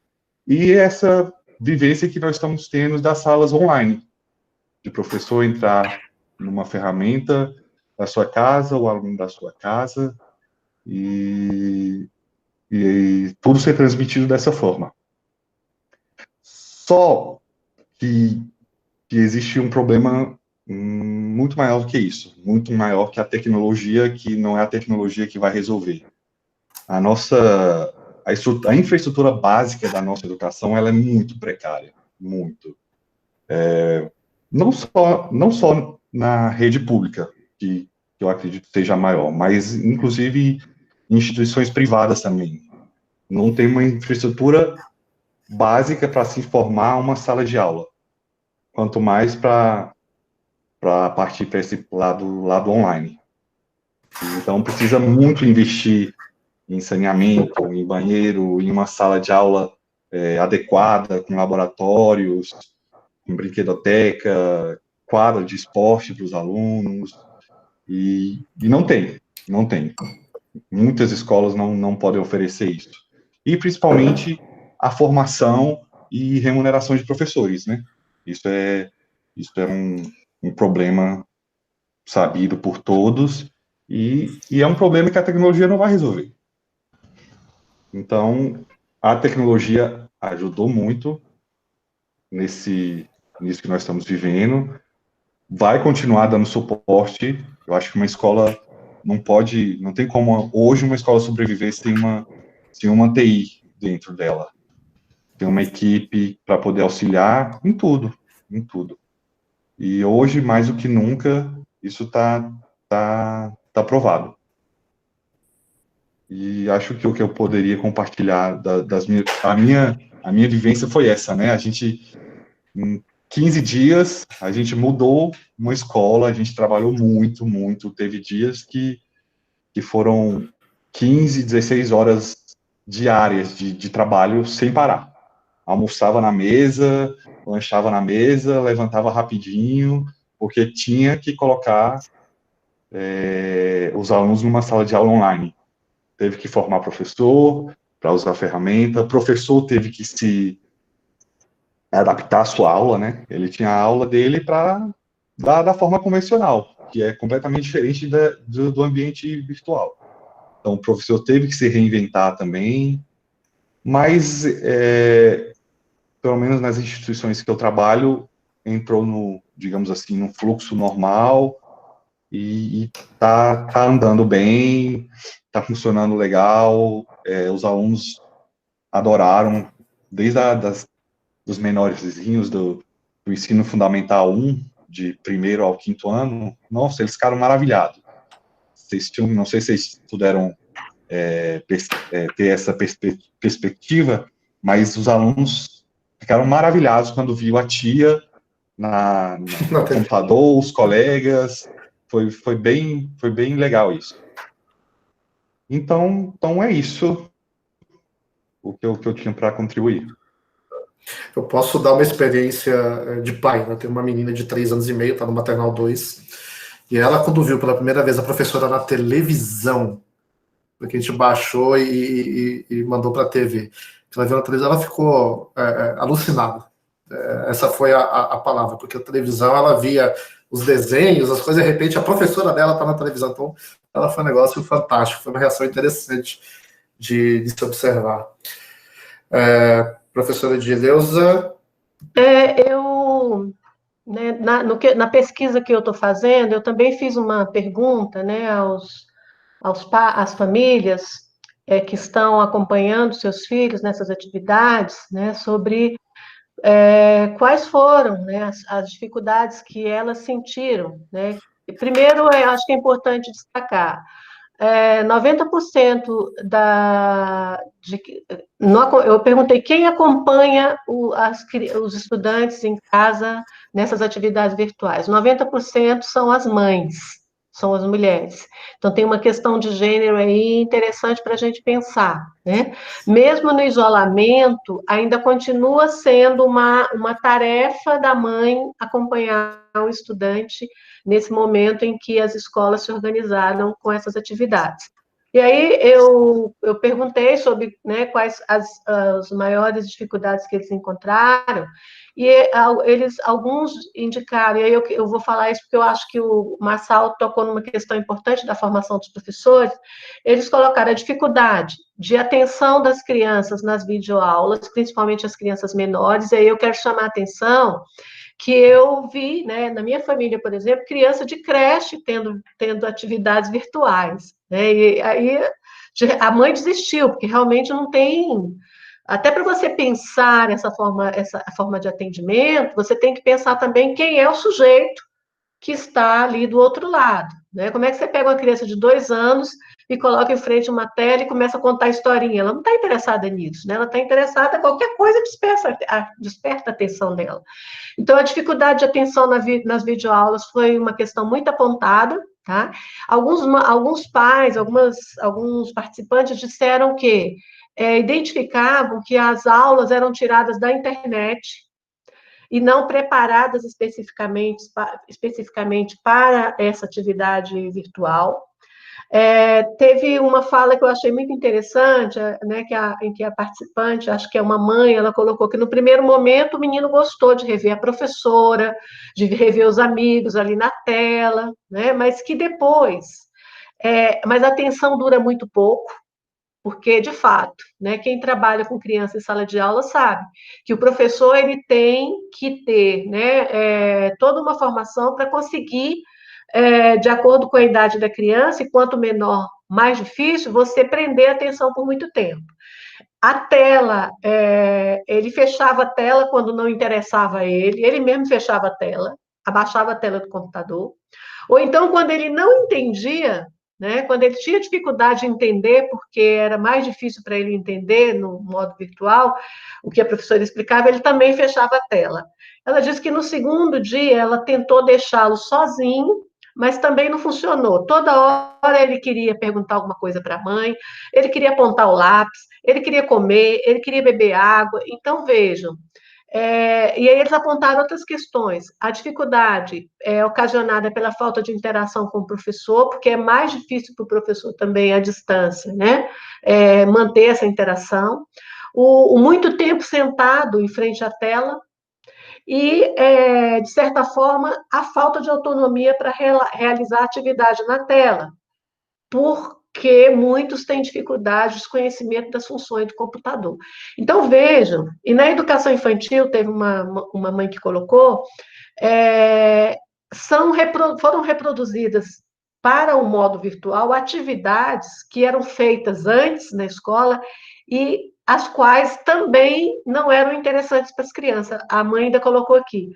e essa vivência que nós estamos tendo das salas online, de professor entrar numa ferramenta da sua casa, o aluno da sua casa, e tudo ser transmitido dessa forma. Só que existe um problema muito maior do que isso, muito maior que a tecnologia, que não é a tecnologia que vai resolver. A infraestrutura básica da nossa educação, ela é muito precária, muito. Não só na rede pública, que eu acredito seja maior, mas inclusive em instituições privadas também. Não tem uma infraestrutura básica para se formar uma sala de aula, quanto mais para partir para esse lado online. Então, precisa muito investir em saneamento, em banheiro, em uma sala de aula adequada, com laboratórios, com brinquedoteca, quadra de esporte para os alunos, e não tem. Muitas escolas não podem oferecer isso. E, principalmente, a formação e remuneração de professores, né? Isso é um problema sabido por todos, e é um problema que a tecnologia não vai resolver. Então, a tecnologia ajudou muito nisso que nós estamos vivendo, vai continuar dando suporte. Eu acho que uma escola não tem como hoje uma escola sobreviver sem uma TI dentro dela. Tem uma equipe para poder auxiliar em tudo. E hoje, mais do que nunca, isso está provado. E acho que o que eu poderia compartilhar a minha vivência foi essa, né? A gente, em 15 dias, a gente mudou uma escola, a gente trabalhou muito. Teve dias que foram 15, 16 horas diárias de trabalho sem parar. Almoçava na mesa, lanchava na mesa, levantava rapidinho, porque tinha que colocar os alunos numa sala de aula online. Teve que formar professor para usar a ferramenta, professor teve que se adaptar à sua aula, né? Ele tinha a aula dele para dar da forma convencional, que é completamente diferente do ambiente virtual. Então, o professor teve que se reinventar também, mas, pelo menos nas instituições que eu trabalho, entrou no, digamos assim, no fluxo normal e tá andando bem, tá funcionando legal, os alunos adoraram, desde dos menorzinhos do ensino fundamental 1, de primeiro ao quinto ano, nossa, eles ficaram maravilhados. Não sei se vocês puderam ter essa perspectiva, mas os alunos ficaram maravilhados quando viu a tia no computador, os colegas, foi bem legal isso. Então é isso o que eu tinha para contribuir. Eu posso dar uma experiência de pai, né? Tem uma menina de 3 anos e meio, está no Maternal 2, e ela, quando viu pela primeira vez a professora na televisão, porque a gente baixou e mandou para a TV, ela viu na televisão, ela ficou alucinada. Essa foi a palavra, porque a televisão, ela via os desenhos, as coisas, de repente a professora dela está na televisão, então ela foi um negócio fantástico, foi uma reação interessante de se observar. Professora Edileuza? Na pesquisa que eu estou fazendo, eu também fiz uma pergunta, né, às famílias que estão acompanhando seus filhos nessas atividades, né, sobre quais foram, né, as dificuldades que elas sentiram, né. Primeiro, eu acho que é importante destacar, 90% eu perguntei quem acompanha os estudantes em casa nessas atividades virtuais. 90% são as mães, são as mulheres. Então, tem uma questão de gênero aí interessante para a gente pensar, né? Mesmo no isolamento, ainda continua sendo uma tarefa da mãe acompanhar o estudante nesse momento em que as escolas se organizaram com essas atividades. E aí eu perguntei sobre, né, quais as maiores dificuldades que eles encontraram, e alguns indicaram, e aí eu vou falar isso porque eu acho que o Marçal tocou numa questão importante da formação dos professores. Eles colocaram a dificuldade de atenção das crianças nas videoaulas, principalmente as crianças menores, e aí eu quero chamar a atenção que eu vi, né, na minha família, por exemplo, criança de creche tendo atividades virtuais, né, e aí a mãe desistiu, porque realmente não tem... Até para você pensar essa forma de atendimento, você tem que pensar também quem é o sujeito que está ali do outro lado, né? Como é que você pega uma criança de 2 anos e coloca em frente uma tela e começa a contar historinha? Ela não está interessada nisso, né? Ela está interessada em qualquer coisa que desperta a atenção dela. Então, a dificuldade de atenção nas videoaulas foi uma questão muito apontada, tá? Alguns pais, alguns participantes disseram que identificavam que as aulas eram tiradas da internet e não preparadas especificamente para essa atividade virtual. Teve uma fala que eu achei muito interessante, né, em que a participante, acho que é uma mãe, ela colocou que no primeiro momento o menino gostou de rever a professora, de rever os amigos ali na tela, né, mas que depois, mas a atenção dura muito pouco, porque, de fato, né, quem trabalha com criança em sala de aula sabe que o professor ele tem que ter, né, toda uma formação para conseguir, de acordo com a idade da criança, e quanto menor, mais difícil, você prender a atenção por muito tempo. A tela, ele fechava a tela quando não interessava a ele mesmo fechava a tela, abaixava a tela do computador, ou então, quando ele não entendia, né, quando ele tinha dificuldade de entender, porque era mais difícil para ele entender no modo virtual, o que a professora explicava, ele também fechava a tela. Ela disse que no segundo dia ela tentou deixá-lo sozinho, mas também não funcionou. Toda hora ele queria perguntar alguma coisa para a mãe, ele queria apontar o lápis, ele queria comer, ele queria beber água. Então, vejam, e aí eles apontaram outras questões. A dificuldade é ocasionada pela falta de interação com o professor, porque é mais difícil para o professor também à distância, né? Manter essa interação. O muito tempo sentado em frente à tela e, de certa forma, a falta de autonomia para realizar atividade na tela, porque muitos têm dificuldade de conhecimento das funções do computador. Então, vejam, e na educação infantil, teve uma mãe que colocou, foram reproduzidas para o modo virtual atividades que eram feitas antes na escola e as quais também não eram interessantes para as crianças. A mãe ainda colocou aqui.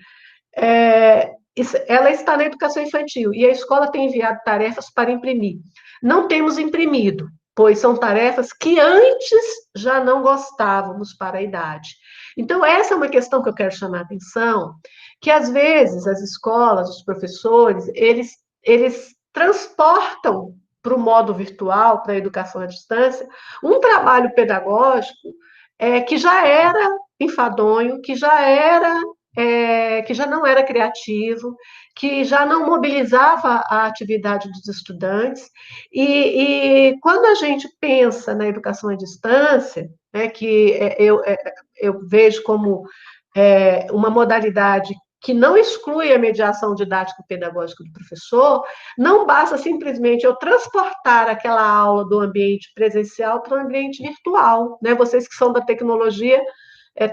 Ela está na educação infantil e a escola tem enviado tarefas para imprimir. Não temos imprimido, pois são tarefas que antes já não gostávamos para a idade. Então, essa é uma questão que eu quero chamar a atenção, que às vezes as escolas, os professores, eles transportam para o modo virtual, para a educação à distância, um trabalho pedagógico que já era enfadonho, que já não era criativo, que já não mobilizava a atividade dos estudantes. E quando a gente pensa na educação à distância, que eu vejo como uma modalidade que não exclui a mediação didático-pedagógica do professor, não basta simplesmente eu transportar aquela aula do ambiente presencial para o ambiente virtual. Né? Vocês que são da tecnologia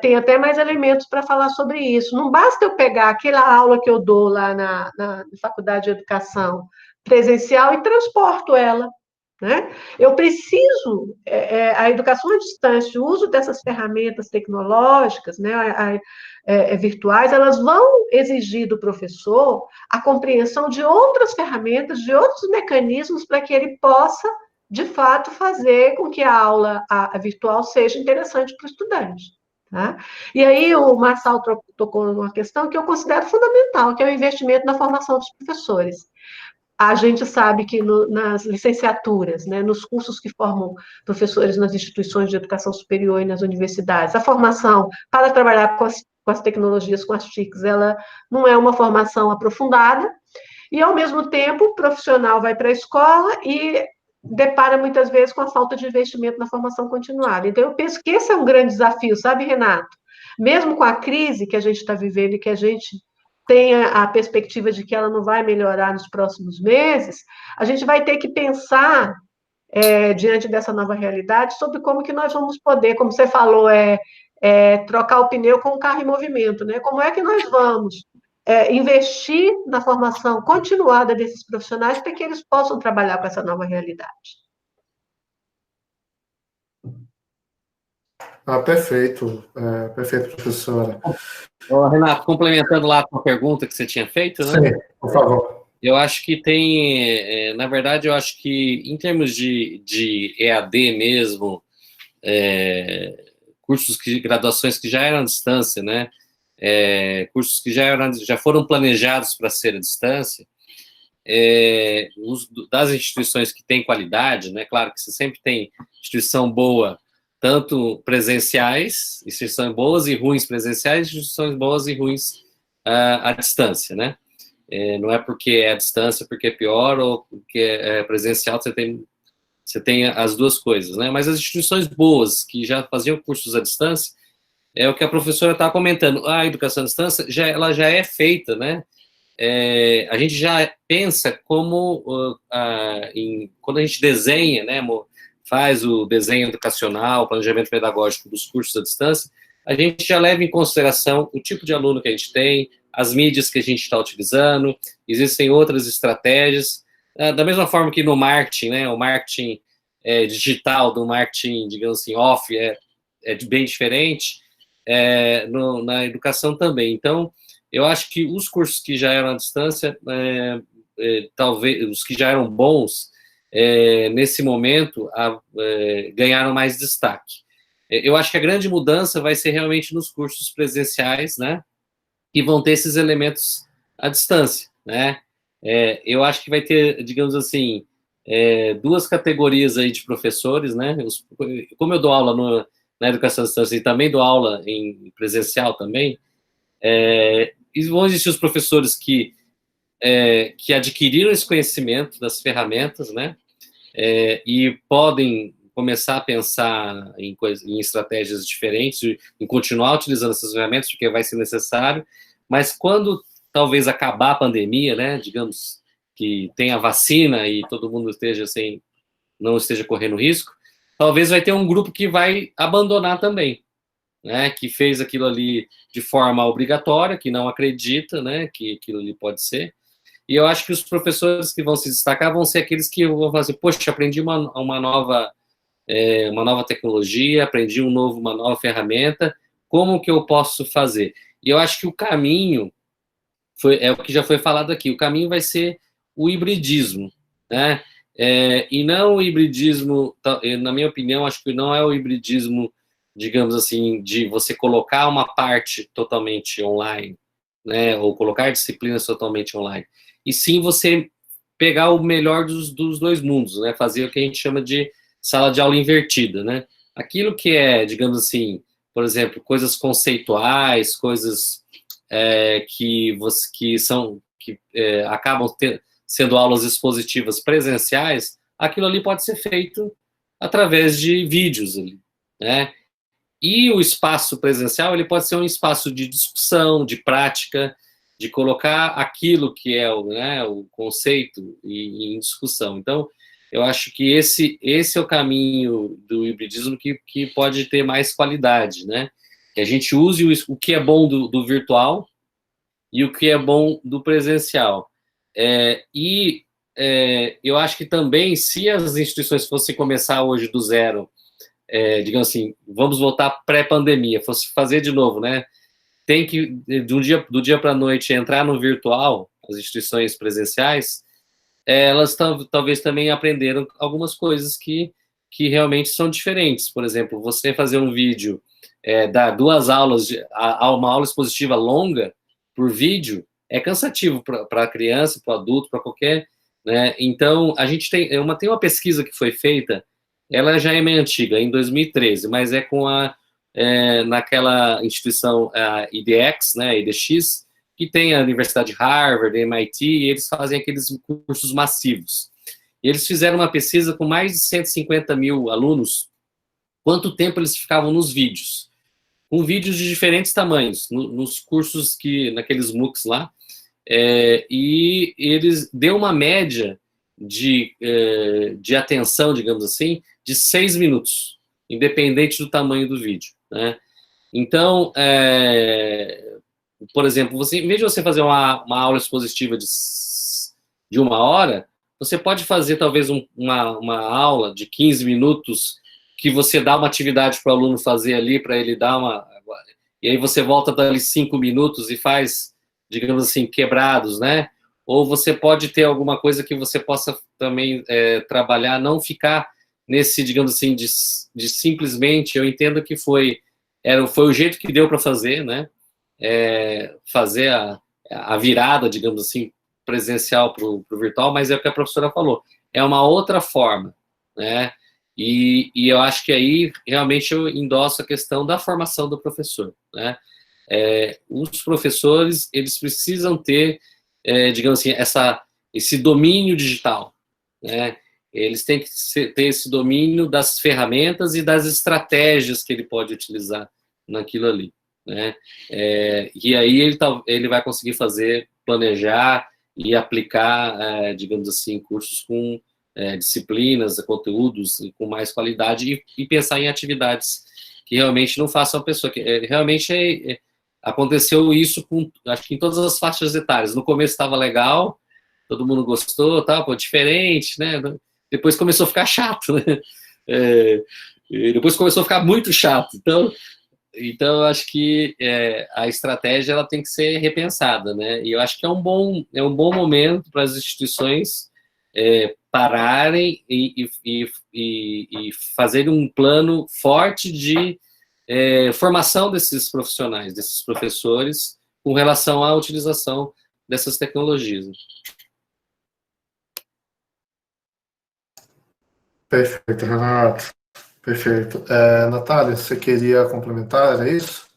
tem até mais elementos para falar sobre isso. Não basta eu pegar aquela aula que eu dou lá na Faculdade de Educação presencial e transporto ela. Né? Eu preciso, a educação à distância, o uso dessas ferramentas tecnológicas, né, virtuais, elas vão exigir do professor a compreensão de outras ferramentas, de outros mecanismos para que ele possa, de fato, fazer com que a aula virtual seja interessante para o estudante. Tá? E aí o Marçal tocou numa questão que eu considero fundamental, que é o investimento na formação dos professores. A gente sabe que nas licenciaturas, né, nos cursos que formam professores nas instituições de educação superior e nas universidades, a formação para trabalhar com as tecnologias, com as TICs, ela não é uma formação aprofundada, e, ao mesmo tempo, o profissional vai para a escola e depara muitas vezes com a falta de investimento na formação continuada. Então, eu penso que esse é um grande desafio, sabe, Renato? Mesmo com a crise que a gente está vivendo e que a gente tem a perspectiva de que ela não vai melhorar nos próximos meses, a gente vai ter que pensar, diante dessa nova realidade, sobre como que nós vamos poder, como você falou, trocar o pneu com o carro em movimento, né? Como é que nós vamos investir na formação continuada desses profissionais para que eles possam trabalhar com essa nova realidade. Perfeito, perfeito, professora. Renato, complementando lá com a pergunta que você tinha feito, né? Sim, por favor. Eu acho que tem, na verdade, eu acho que em termos de EAD mesmo, cursos graduações que já eram à distância, né? Cursos que já foram planejados para ser à distância, das instituições que têm qualidade, né? Claro que você sempre tem instituição boa, tanto presenciais, instituições boas e ruins presenciais, instituições boas e ruins à distância, né? Não é porque é à distância, porque é pior, ou porque é presencial, você tem as duas coisas, né? Mas as instituições boas, que já faziam cursos à distância, é o que a professora estava comentando, a educação à distância, ela já é feita, né? A gente já pensa como, quando a gente desenha, né, faz o desenho educacional, o planejamento pedagógico dos cursos à distância, a gente já leva em consideração o tipo de aluno que a gente tem, as mídias que a gente está utilizando, existem outras estratégias, da mesma forma que no marketing, né, o marketing digital do marketing, digamos assim, off, é bem diferente, na educação também. Então, eu acho que os cursos que já eram à distância, talvez, os que já eram bons, nesse momento, ganharam mais destaque. Eu acho que a grande mudança vai ser realmente nos cursos presenciais, né, que vão ter esses elementos à distância, né, Eu acho que vai ter, digamos assim, duas categorias aí de professores, né? Como eu dou aula na educação à distância e também dou aula em presencial também, e vão existir os professores que adquiriram esse conhecimento das ferramentas, né? E podem começar a pensar em estratégias diferentes, em continuar utilizando essas ferramentas, porque vai ser necessário, mas quando talvez acabar a pandemia, né, digamos que tenha vacina e todo mundo não esteja correndo risco, talvez vai ter um grupo que vai abandonar também, né, que fez aquilo ali de forma obrigatória, que não acredita, né, que aquilo ali pode ser. E eu acho que os professores que vão se destacar vão ser aqueles que vão fazer, poxa, aprendi uma nova tecnologia, aprendi uma nova ferramenta, como que eu posso fazer? E eu acho que o caminho é o que já foi falado aqui, o caminho vai ser o hibridismo, né? E não o hibridismo, na minha opinião, acho que não é o hibridismo, digamos assim, de você colocar uma parte totalmente online, né? Ou colocar disciplinas totalmente online. E sim você pegar o melhor dos dois mundos, né? Fazer o que a gente chama de sala de aula invertida, né? Aquilo que é, digamos assim, por exemplo, coisas conceituais, coisas que acabam sendo aulas expositivas presenciais, aquilo ali pode ser feito através de vídeos ali, né? E o espaço presencial, ele pode ser um espaço de discussão, de prática, de colocar aquilo que é o conceito em discussão. Então, eu acho que esse é o caminho do hibridismo que pode ter mais qualidade, né? Que a gente use o que é bom do virtual e o que é bom do presencial. Eu acho que também, se as instituições fossem começar hoje do zero, digamos assim, vamos voltar pré-pandemia, fosse fazer de novo, né? Tem que, do dia para a noite, entrar no virtual, as instituições presenciais, elas talvez também aprenderam algumas coisas que realmente são diferentes. Por exemplo, você fazer um vídeo, dar 2 aulas, uma aula expositiva longa por vídeo, é cansativo para a criança, para o adulto, para qualquer... Né? Então, a gente tem uma pesquisa que foi feita, ela já é meio antiga, em 2013, mas é com naquela instituição IDX, né, IDX, que tem a Universidade de Harvard, MIT, e eles fazem aqueles cursos massivos. E eles fizeram uma pesquisa com mais de 150 mil alunos, quanto tempo eles ficavam nos vídeos, com vídeos de diferentes tamanhos, nos cursos naqueles MOOCs lá, e eles deu uma média de atenção, digamos assim, de 6 minutos, independente do tamanho do vídeo, né? Então, por exemplo, em vez de você fazer uma aula expositiva de 1 hora, você pode fazer talvez uma aula de 15 minutos que você dá uma atividade para o aluno fazer ali, para ele dar e aí você volta dali 5 minutos e faz, digamos assim, quebrados, né? Ou você pode ter alguma coisa que você possa também trabalhar, não ficar nesse, digamos assim, de simplesmente, eu entendo que foi o jeito que deu para fazer, né? Fazer a virada, digamos assim, presencial para o virtual, mas é o que a professora falou, é uma outra forma, né? E eu acho que aí, realmente, eu endosso a questão da formação do professor, né? Os professores, eles precisam ter, digamos assim, esse domínio digital, né? Eles têm que ter esse domínio das ferramentas e das estratégias que ele pode utilizar naquilo ali, né? E aí ele vai conseguir planejar e aplicar, digamos assim, cursos com disciplinas, conteúdos com mais qualidade e pensar em atividades que realmente não façam a pessoa, que realmente aconteceu isso acho que em todas as faixas etárias. No começo estava legal, todo mundo gostou, pô, diferente, né? Depois começou a ficar chato, né? Depois começou a ficar muito chato. Então eu acho que a estratégia ela tem que ser repensada, né? E eu acho que é um bom momento para as instituições pararem e fazerem um plano forte de formação desses profissionais, desses professores, com relação à utilização dessas tecnologias. Perfeito, Renato. Perfeito. Natália, você queria complementar, é isso?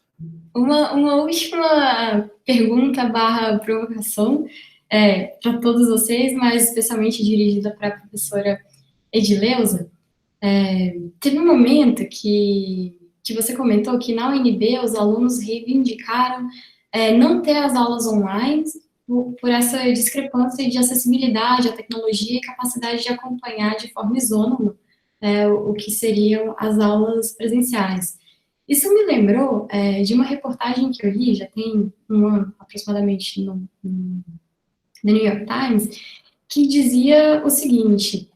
Uma última pergunta barra provocação para todos vocês, mas especialmente dirigida para a professora Edileuza. Teve um momento que você comentou que na UNB os alunos reivindicaram não ter as aulas online por essa discrepância de acessibilidade à tecnologia e capacidade de acompanhar de forma isônoma o que seriam as aulas presenciais. Isso me lembrou de uma reportagem que eu li, já tem um ano aproximadamente, no New York Times, que dizia o seguinte: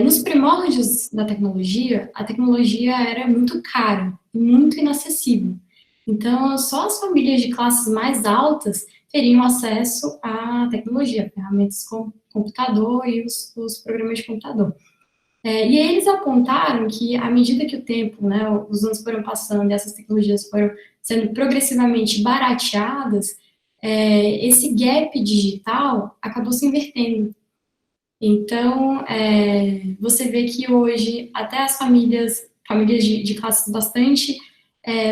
nos primórdios da tecnologia, a tecnologia era muito cara e muito inacessível. Então, só as famílias de classes mais altas teriam acesso à tecnologia, ferramentas como computador e os programas de computador. E aí eles apontaram que, à medida que o tempo, né, os anos foram passando e essas tecnologias foram sendo progressivamente barateadas, esse gap digital acabou se invertendo. Então, você vê que hoje, até as famílias de classes bastante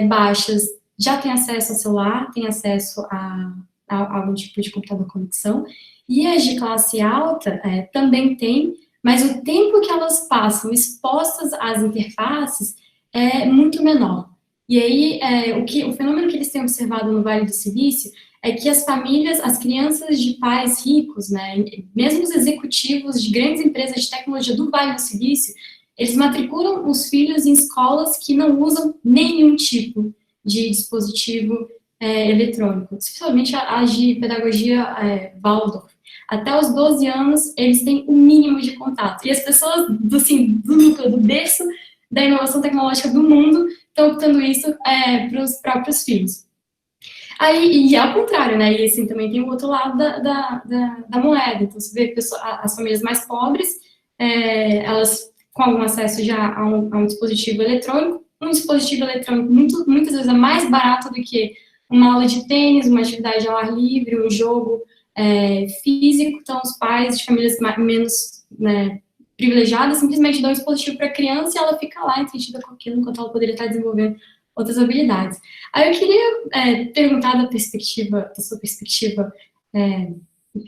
baixas já têm acesso ao celular, têm acesso a algum tipo de computador conexão, e as de classe alta também têm, mas o tempo que elas passam expostas às interfaces é muito menor. E aí, o fenômeno que eles têm observado no Vale do Silício é que as famílias, as crianças de pais ricos, né, mesmo os executivos de grandes empresas de tecnologia do Vale do Silício, eles matriculam os filhos em escolas que não usam nenhum tipo de dispositivo eletrônico, especialmente as de pedagogia Waldorf. Até os 12 anos, eles têm o mínimo de contato. E as pessoas do núcleo, do berço da inovação tecnológica do mundo estão optando isso para os próprios filhos. Aí, e ao contrário, né, e assim, também tem o outro lado da moeda. Então, você vê as famílias mais pobres, elas com algum acesso já a um dispositivo eletrônico, muitas vezes é mais barato do que uma aula de tênis, uma atividade ao ar livre, um jogo físico. Então, os pais de famílias menos privilegiadas simplesmente dão um dispositivo para a criança e ela fica lá entretida com aquilo enquanto ela poderia estar desenvolvendo outras habilidades. Aí eu queria perguntar da sua perspectiva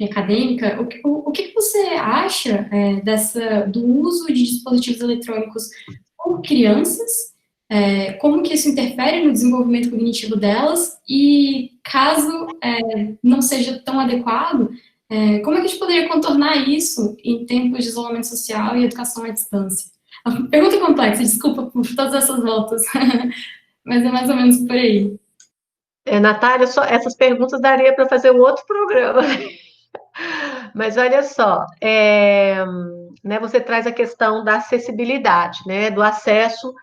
acadêmica, o que você acha do uso de dispositivos eletrônicos por crianças, como que isso interfere no desenvolvimento cognitivo delas, e caso não seja tão adequado, como é que a gente poderia contornar isso em tempos de isolamento social e educação à distância? Pergunta complexa, desculpa por todas essas voltas, mas é mais ou menos por aí. Natália, essas perguntas daria para fazer um outro programa. Mas olha só, né, você traz a questão da acessibilidade, né, do acesso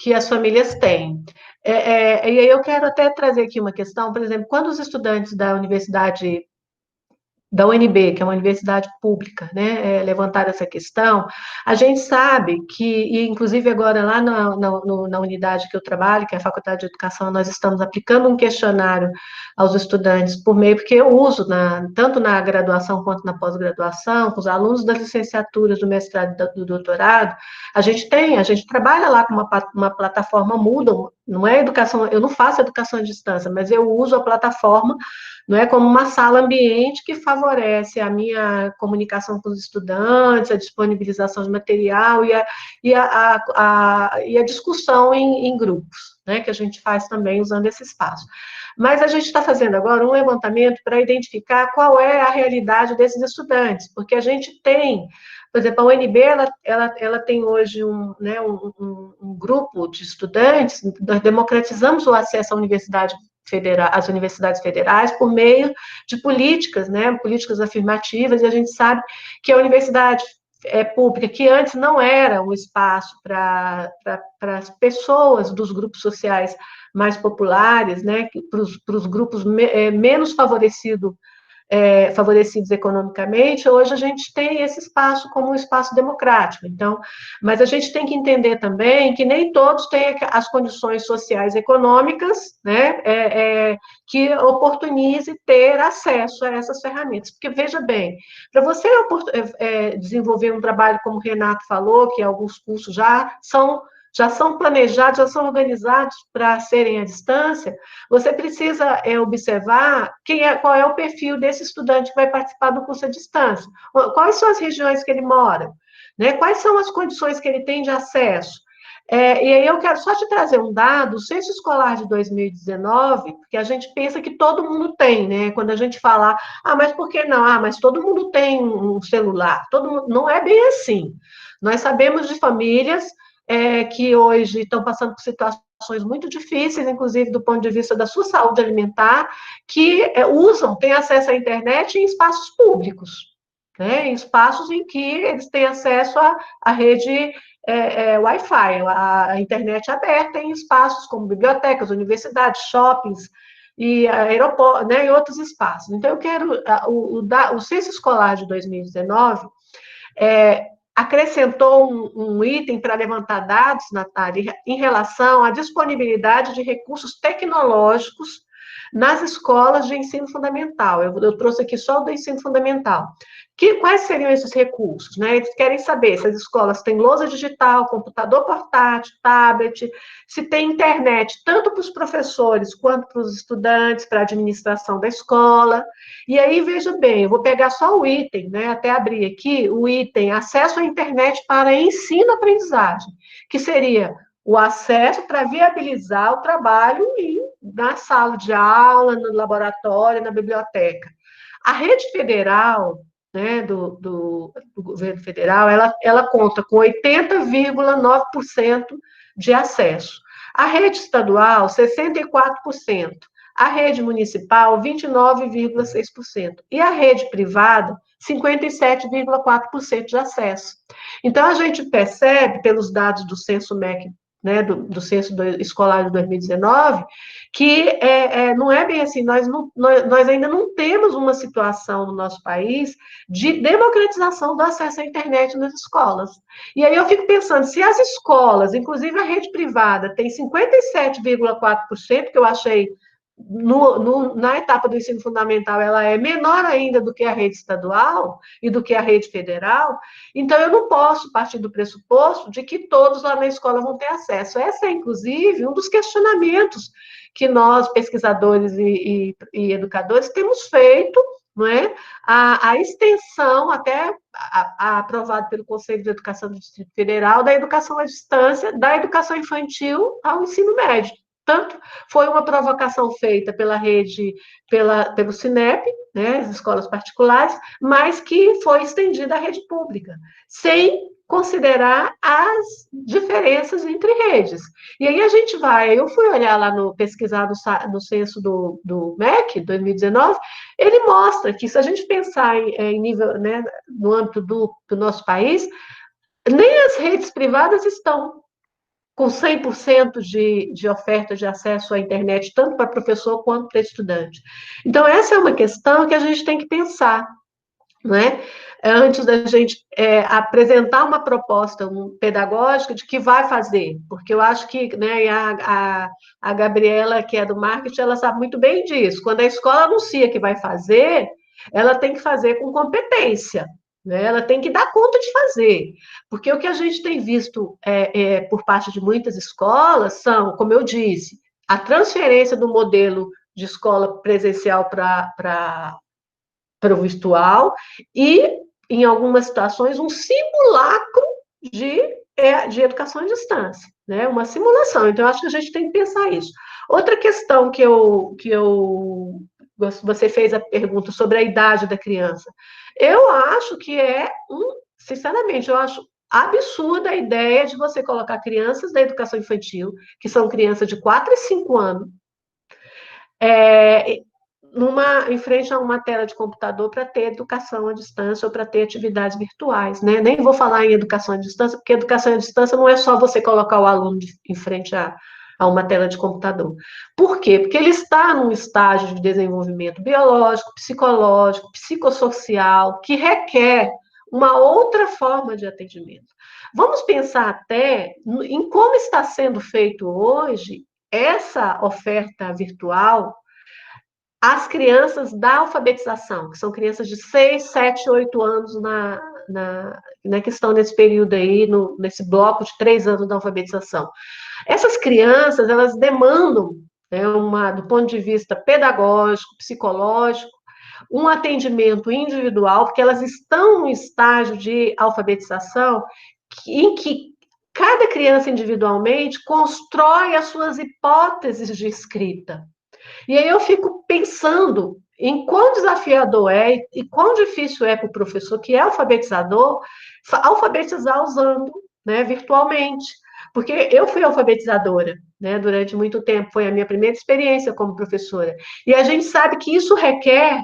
que as famílias têm. E aí eu quero até trazer aqui uma questão, por exemplo, quando os estudantes da universidade da UNB, que é uma universidade pública, né, levantar essa questão, a gente sabe que, e inclusive agora lá na unidade que eu trabalho, que é a Faculdade de Educação, nós estamos aplicando um questionário aos estudantes por meio, porque eu uso tanto na graduação quanto na pós-graduação, com os alunos das licenciaturas, do mestrado e do doutorado, a gente trabalha lá com uma plataforma Moodle, não é educação, eu não faço educação à distância, mas eu uso a plataforma, não é, como uma sala ambiente que favorece a minha comunicação com os estudantes, a disponibilização de material e a discussão em grupos, né, que a gente faz também usando esse espaço. Mas a gente está fazendo agora um levantamento para identificar qual é a realidade desses estudantes, porque a gente tem, por exemplo, a UNB, ela tem hoje um grupo de estudantes, nós democratizamos o acesso à universidade às universidades federais por meio de políticas, né, políticas afirmativas, e a gente sabe que a universidade pública, que antes não era um espaço para as pessoas dos grupos sociais mais populares, né, para os grupos menos favorecidos favorecidos economicamente, hoje a gente tem esse espaço como um espaço democrático. Então, mas a gente tem que entender também que nem todos têm as condições sociais e econômicas, né, que oportunize ter acesso a essas ferramentas. Porque, veja bem, para você desenvolver um trabalho, como o Renato falou, que alguns cursos já são planejados, já são organizados para serem à distância, você precisa observar qual é o perfil desse estudante que vai participar do curso à distância, quais são as regiões que ele mora, né? Quais são as condições que ele tem de acesso. E aí eu quero só te trazer um dado, o censo escolar de 2019, porque a gente pensa que todo mundo tem, né? Quando a gente fala, mas por que não? Mas todo mundo tem um celular. Todo mundo... Não é bem assim. Nós sabemos de famílias que hoje estão passando por situações muito difíceis, inclusive do ponto de vista da sua saúde alimentar, que têm acesso à internet em espaços públicos, né? Em espaços em que eles têm acesso à rede Wi-Fi, a internet aberta em espaços como bibliotecas, universidades, shoppings e aeroportos, né, e outros espaços. Então, eu quero... O censo escolar de 2019 acrescentou um item para levantar dados, Natália, em relação à disponibilidade de recursos tecnológicos nas escolas de ensino fundamental. Eu trouxe aqui só o do ensino fundamental. Quais seriam esses recursos? Né? Eles querem saber se as escolas têm lousa digital, computador portátil, tablet, se tem internet, tanto para os professores quanto para os estudantes, para a administração da escola. E aí, veja bem, eu vou pegar só o item, né? Até abrir aqui, o item acesso à internet para ensino-aprendizagem, que seria o acesso para viabilizar o trabalho na sala de aula, no laboratório, na biblioteca. A rede federal, né, do governo federal, ela conta com 80,9% de acesso. A rede estadual, 64%. A rede municipal, 29,6%. E a rede privada, 57,4% de acesso. Então, a gente percebe, pelos dados do Censo MEC, né, do Censo Escolar de 2019, que não é bem assim, nós ainda não temos uma situação no nosso país de democratização do acesso à internet nas escolas. E aí eu fico pensando, se as escolas, inclusive a rede privada, tem 57,4%, que eu achei na etapa do ensino fundamental, ela é menor ainda do que a rede estadual e do que a rede federal, então eu não posso partir do pressuposto de que todos lá na escola vão ter acesso. Esse é, inclusive, um dos questionamentos que nós, pesquisadores e educadores, temos feito, não é? A extensão, até aprovado pelo Conselho de Educação do Distrito Federal, da educação à distância, da educação infantil ao ensino médio. Tanto foi uma provocação feita pela rede, pelo Cinep, né, as escolas particulares, mas que foi estendida à rede pública, sem considerar as diferenças entre redes. E aí a gente eu fui olhar lá pesquisar no censo do MEC, 2019, ele mostra que se a gente pensar em nível, né, no âmbito do nosso país, nem as redes privadas estão com 100% de oferta de acesso à internet, tanto para professor quanto para estudante. Então, essa é uma questão que a gente tem que pensar, não é? Antes da gente apresentar uma proposta pedagógica de que vai fazer, porque eu acho que, né, a Gabriela, que é do marketing, ela sabe muito bem disso. Quando a escola anuncia que vai fazer, ela tem que fazer com competência, né? Ela tem que dar conta de fazer, porque o que a gente tem visto por parte de muitas escolas são, como eu disse, a transferência do modelo de escola presencial para o virtual e, em algumas situações, um simulacro de educação à distância, né? Uma simulação. Então, eu acho que a gente tem que pensar isso. Outra questão você fez a pergunta sobre a idade da criança. Eu acho que sinceramente, eu acho absurda a ideia de você colocar crianças da educação infantil, que são crianças de 4 e 5 anos, em frente a uma tela de computador para ter educação à distância ou para ter atividades virtuais, né? Nem vou falar em educação à distância, porque educação à distância não é só você colocar o aluno em frente a uma tela de computador. Por quê? Porque ele está num estágio de desenvolvimento biológico, psicológico, psicossocial, que requer uma outra forma de atendimento. Vamos pensar até em como está sendo feito hoje essa oferta virtual às crianças da alfabetização, que são crianças de 6, 7, 8 anos que estão nesse período aí, nesse bloco de 3 anos da alfabetização. Essas crianças, elas demandam, né, do ponto de vista pedagógico, psicológico, um atendimento individual, porque elas estão no estágio de alfabetização em que cada criança individualmente constrói as suas hipóteses de escrita. E aí eu fico pensando em quão desafiador é e quão difícil é para o professor, que é alfabetizador, alfabetizar usando, né, virtualmente. Porque eu fui alfabetizadora, né, durante muito tempo, foi a minha primeira experiência como professora. E a gente sabe que isso requer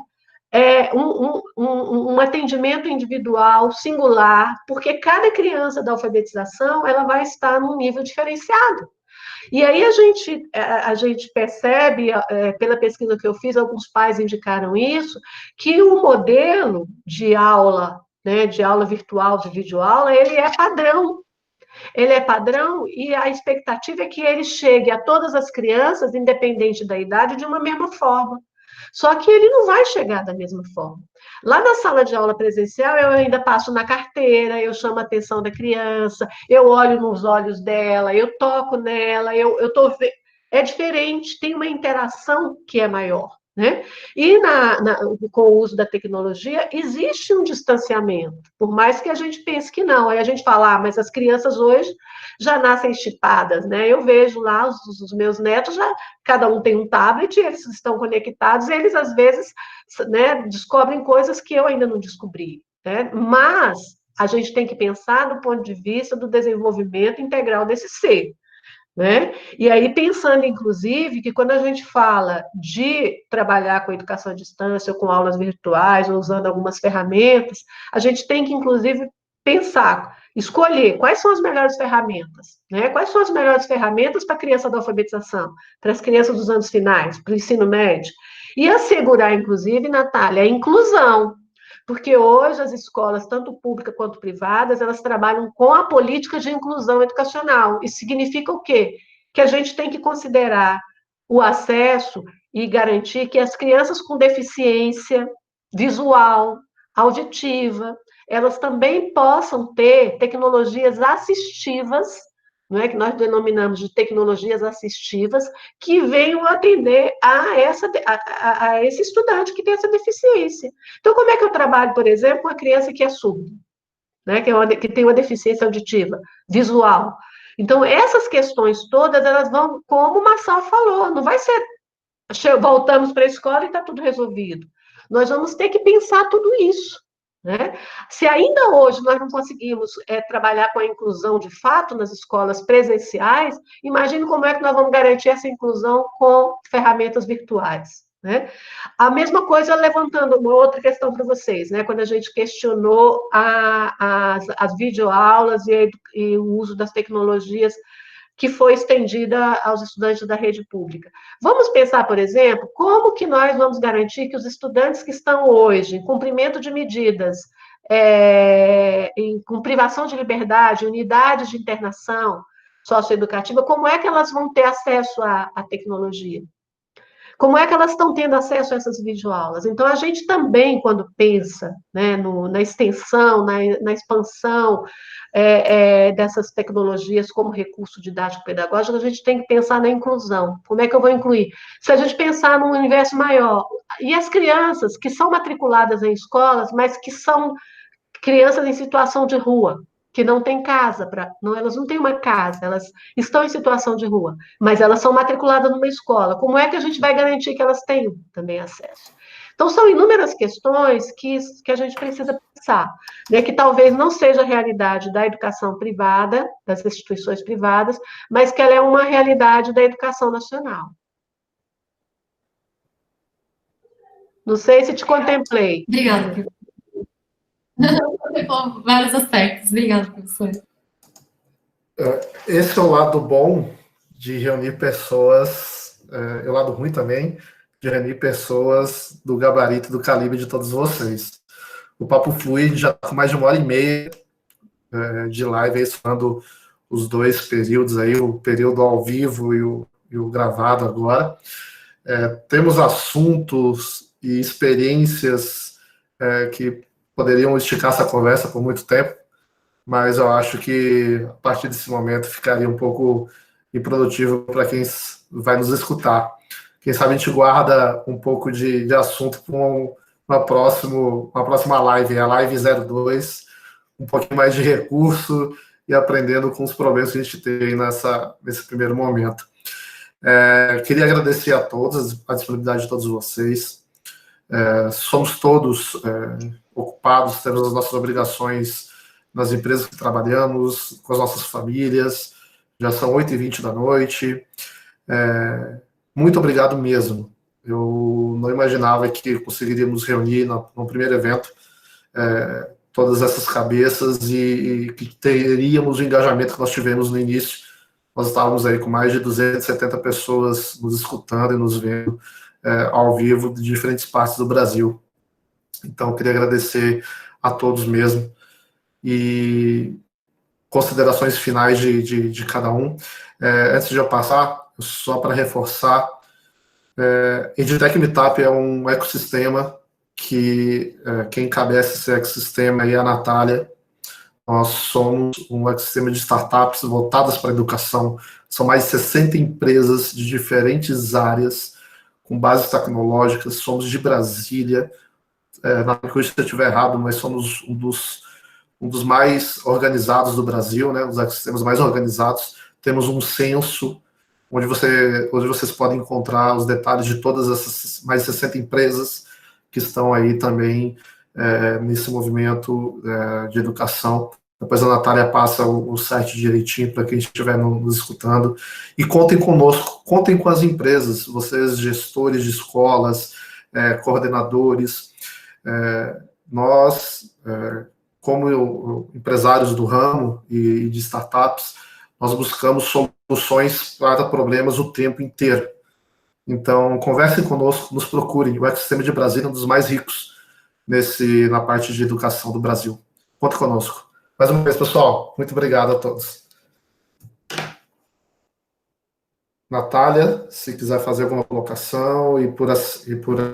um atendimento individual, singular, porque cada criança da alfabetização ela vai estar num nível diferenciado. E aí a gente percebe, pela pesquisa que eu fiz, alguns pais indicaram isso, que o modelo de aula, né, de aula virtual, de videoaula, ele é padrão. Ele é padrão e a expectativa é que ele chegue a todas as crianças, independente da idade, de uma mesma forma. Só que ele não vai chegar da mesma forma. Lá na sala de aula presencial, eu ainda passo na carteira, eu chamo a atenção da criança, eu olho nos olhos dela, eu toco nela, é diferente, tem uma interação que é maior. Né? E com o uso da tecnologia, existe um distanciamento, por mais que a gente pense que não. Aí a gente fala, mas as crianças hoje já nascem chipadas, né? Eu vejo lá os meus netos, cada um tem um tablet, eles estão conectados, e eles às vezes, né, descobrem coisas que eu ainda não descobri. Né? Mas a gente tem que pensar do ponto de vista do desenvolvimento integral desse ser. Né? E aí, pensando, inclusive, que quando a gente fala de trabalhar com educação à distância, ou com aulas virtuais, ou usando algumas ferramentas, a gente tem que, inclusive, pensar, escolher quais são as melhores ferramentas, né? Quais são as melhores ferramentas para a criança da alfabetização, para as crianças dos anos finais, para o ensino médio, e assegurar, inclusive, Natália, a inclusão, porque hoje as escolas, tanto públicas quanto privadas, elas trabalham com a política de inclusão educacional. Isso significa o quê? Que a gente tem que considerar o acesso e garantir que as crianças com deficiência visual, auditiva, elas também possam ter tecnologias assistivas, não é, que nós denominamos de tecnologias assistivas, que venham atender a esse estudante que tem essa deficiência. Então, como é que eu trabalho, por exemplo, com uma criança que é surda, né, que tem uma deficiência auditiva, visual? Então, essas questões todas, elas vão, como o Marçal falou, não vai ser, voltamos para a escola e está tudo resolvido. Nós vamos ter que pensar tudo isso. Né? Se ainda hoje nós não conseguimos trabalhar com a inclusão de fato nas escolas presenciais, imagine como é que nós vamos garantir essa inclusão com ferramentas virtuais. Né? A mesma coisa, levantando uma outra questão para vocês, né? Quando a gente questionou as videoaulas e o uso das tecnologias que foi estendida aos estudantes da rede pública. Vamos pensar, por exemplo, como que nós vamos garantir que os estudantes que estão hoje em cumprimento de medidas, com privação de liberdade, unidades de internação socioeducativa, como é que elas vão ter acesso à tecnologia? Como é que elas estão tendo acesso a essas videoaulas? Então, a gente também, quando pensa, né, na extensão, na expansão dessas tecnologias como recurso didático-pedagógico, a gente tem que pensar na inclusão. Como é que eu vou incluir? Se a gente pensar num universo maior, e as crianças que são matriculadas em escolas, mas que são crianças em situação de rua, que não têm casa, elas não têm uma casa, elas estão em situação de rua, mas elas são matriculadas numa escola. Como é que a gente vai garantir que elas tenham também acesso? Então, são inúmeras questões que a gente precisa pensar, né, que talvez não seja a realidade da educação privada, das instituições privadas, mas que ela é uma realidade da educação nacional. Não sei se te contemplei. Obrigada. Vários aspectos. Obrigada, professora. Esse é o lado bom de reunir pessoas, e o lado ruim também, de reunir pessoas do gabarito, do calibre de todos vocês. O Papo Flui já com mais de 1h30 de live, aí, falando os dois períodos, aí, o período ao vivo e o gravado agora. Temos assuntos e experiências que poderiam esticar essa conversa por muito tempo, mas eu acho que a partir desse momento ficaria um pouco improdutivo para quem vai nos escutar. Quem sabe a gente guarda um pouco de assunto para uma próxima live, a live 02, um pouquinho mais de recurso e aprendendo com os problemas que a gente tem nesse primeiro momento. Queria agradecer a todos, a disponibilidade de todos vocês. Somos todos ocupados, temos as nossas obrigações nas empresas que trabalhamos, com as nossas famílias. Já são 8h20 da noite. Muito obrigado mesmo. Eu não imaginava que conseguiríamos reunir no primeiro evento todas essas cabeças e que teríamos o engajamento que nós tivemos no início. Nós estávamos aí com mais de 270 pessoas nos escutando e nos vendo ao vivo de diferentes partes do Brasil. Então, eu queria agradecer a todos mesmo. E considerações finais de cada um. Antes de eu passar, só para reforçar, EdTech Meetup é um ecossistema que quem encabeça esse ecossistema é a Natália. Nós somos um ecossistema de startups voltadas para a educação. São mais de 60 empresas de diferentes áreas, com bases tecnológicas. Somos de Brasília. Na coisa se eu estiver errado, mas somos um dos mais organizados do Brasil, né? Os ecossistemas mais organizados. Temos um censo onde vocês podem encontrar os detalhes de todas essas mais de 60 empresas que estão aí também nesse movimento de educação. Depois a Natália passa o site direitinho para quem estiver nos escutando. E contem conosco, contem com as empresas, vocês gestores de escolas, coordenadores. Nós, como empresários do ramo e de startups, nós buscamos soluções para problemas o tempo inteiro. Então, conversem conosco, nos procurem. O ecossistema de Brasília é um dos mais ricos na parte de educação do Brasil. Conte conosco. Mais uma vez, pessoal, muito obrigado a todos. Natália, se quiser fazer alguma colocação e por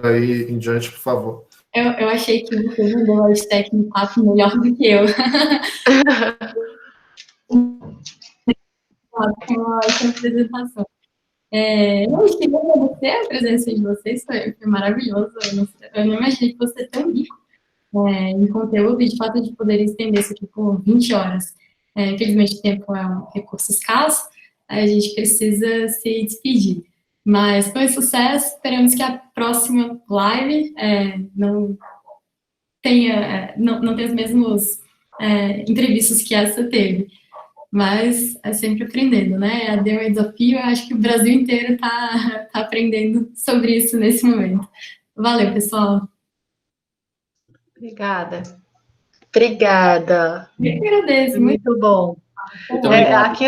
aí em diante, por favor. Eu achei que você mandou o EdTech Meetup melhor do que eu. Com essa apresentação. Eu queria agradecer a presença de vocês, foi maravilhoso. Eu não imaginei que fosse tão rico em conteúdo e, de fato, de poder estender isso aqui por 20 horas. Infelizmente, o tempo é um recurso escasso, a gente precisa se despedir. Mas foi sucesso, esperamos que a próxima live não tenha os mesmos entrevistas que essa teve. Mas é sempre aprendendo, né? A um desafio, eu acho que o Brasil inteiro está aprendendo sobre isso nesse momento. Valeu, pessoal. Obrigada. Obrigada. Eu que agradeço. Muito bom. Aqui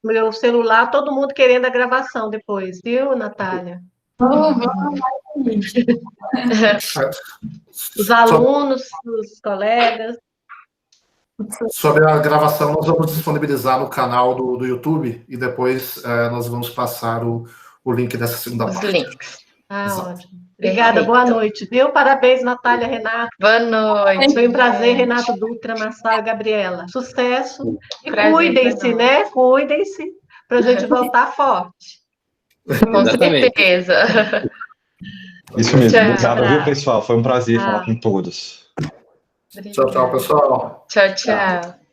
meu celular, todo mundo querendo a gravação depois, viu, Natália? Os alunos, os colegas. Sobre a gravação, nós vamos disponibilizar no canal do YouTube e depois nós vamos passar o link dessa segunda parte. Os links. Ótimo. Obrigada, boa noite, viu? Parabéns, Natália, Renato. Boa noite. Foi um prazer, Renato Dutra, Massal e Gabriela. Sucesso. E prazer, cuidem-se, né? Cuidem-se, para a gente voltar forte. Com certeza. Isso mesmo. Tchau. Obrigado, viu, pessoal? Foi um prazer falar com todos. Tchau, tchau, pessoal. Tchau, tchau.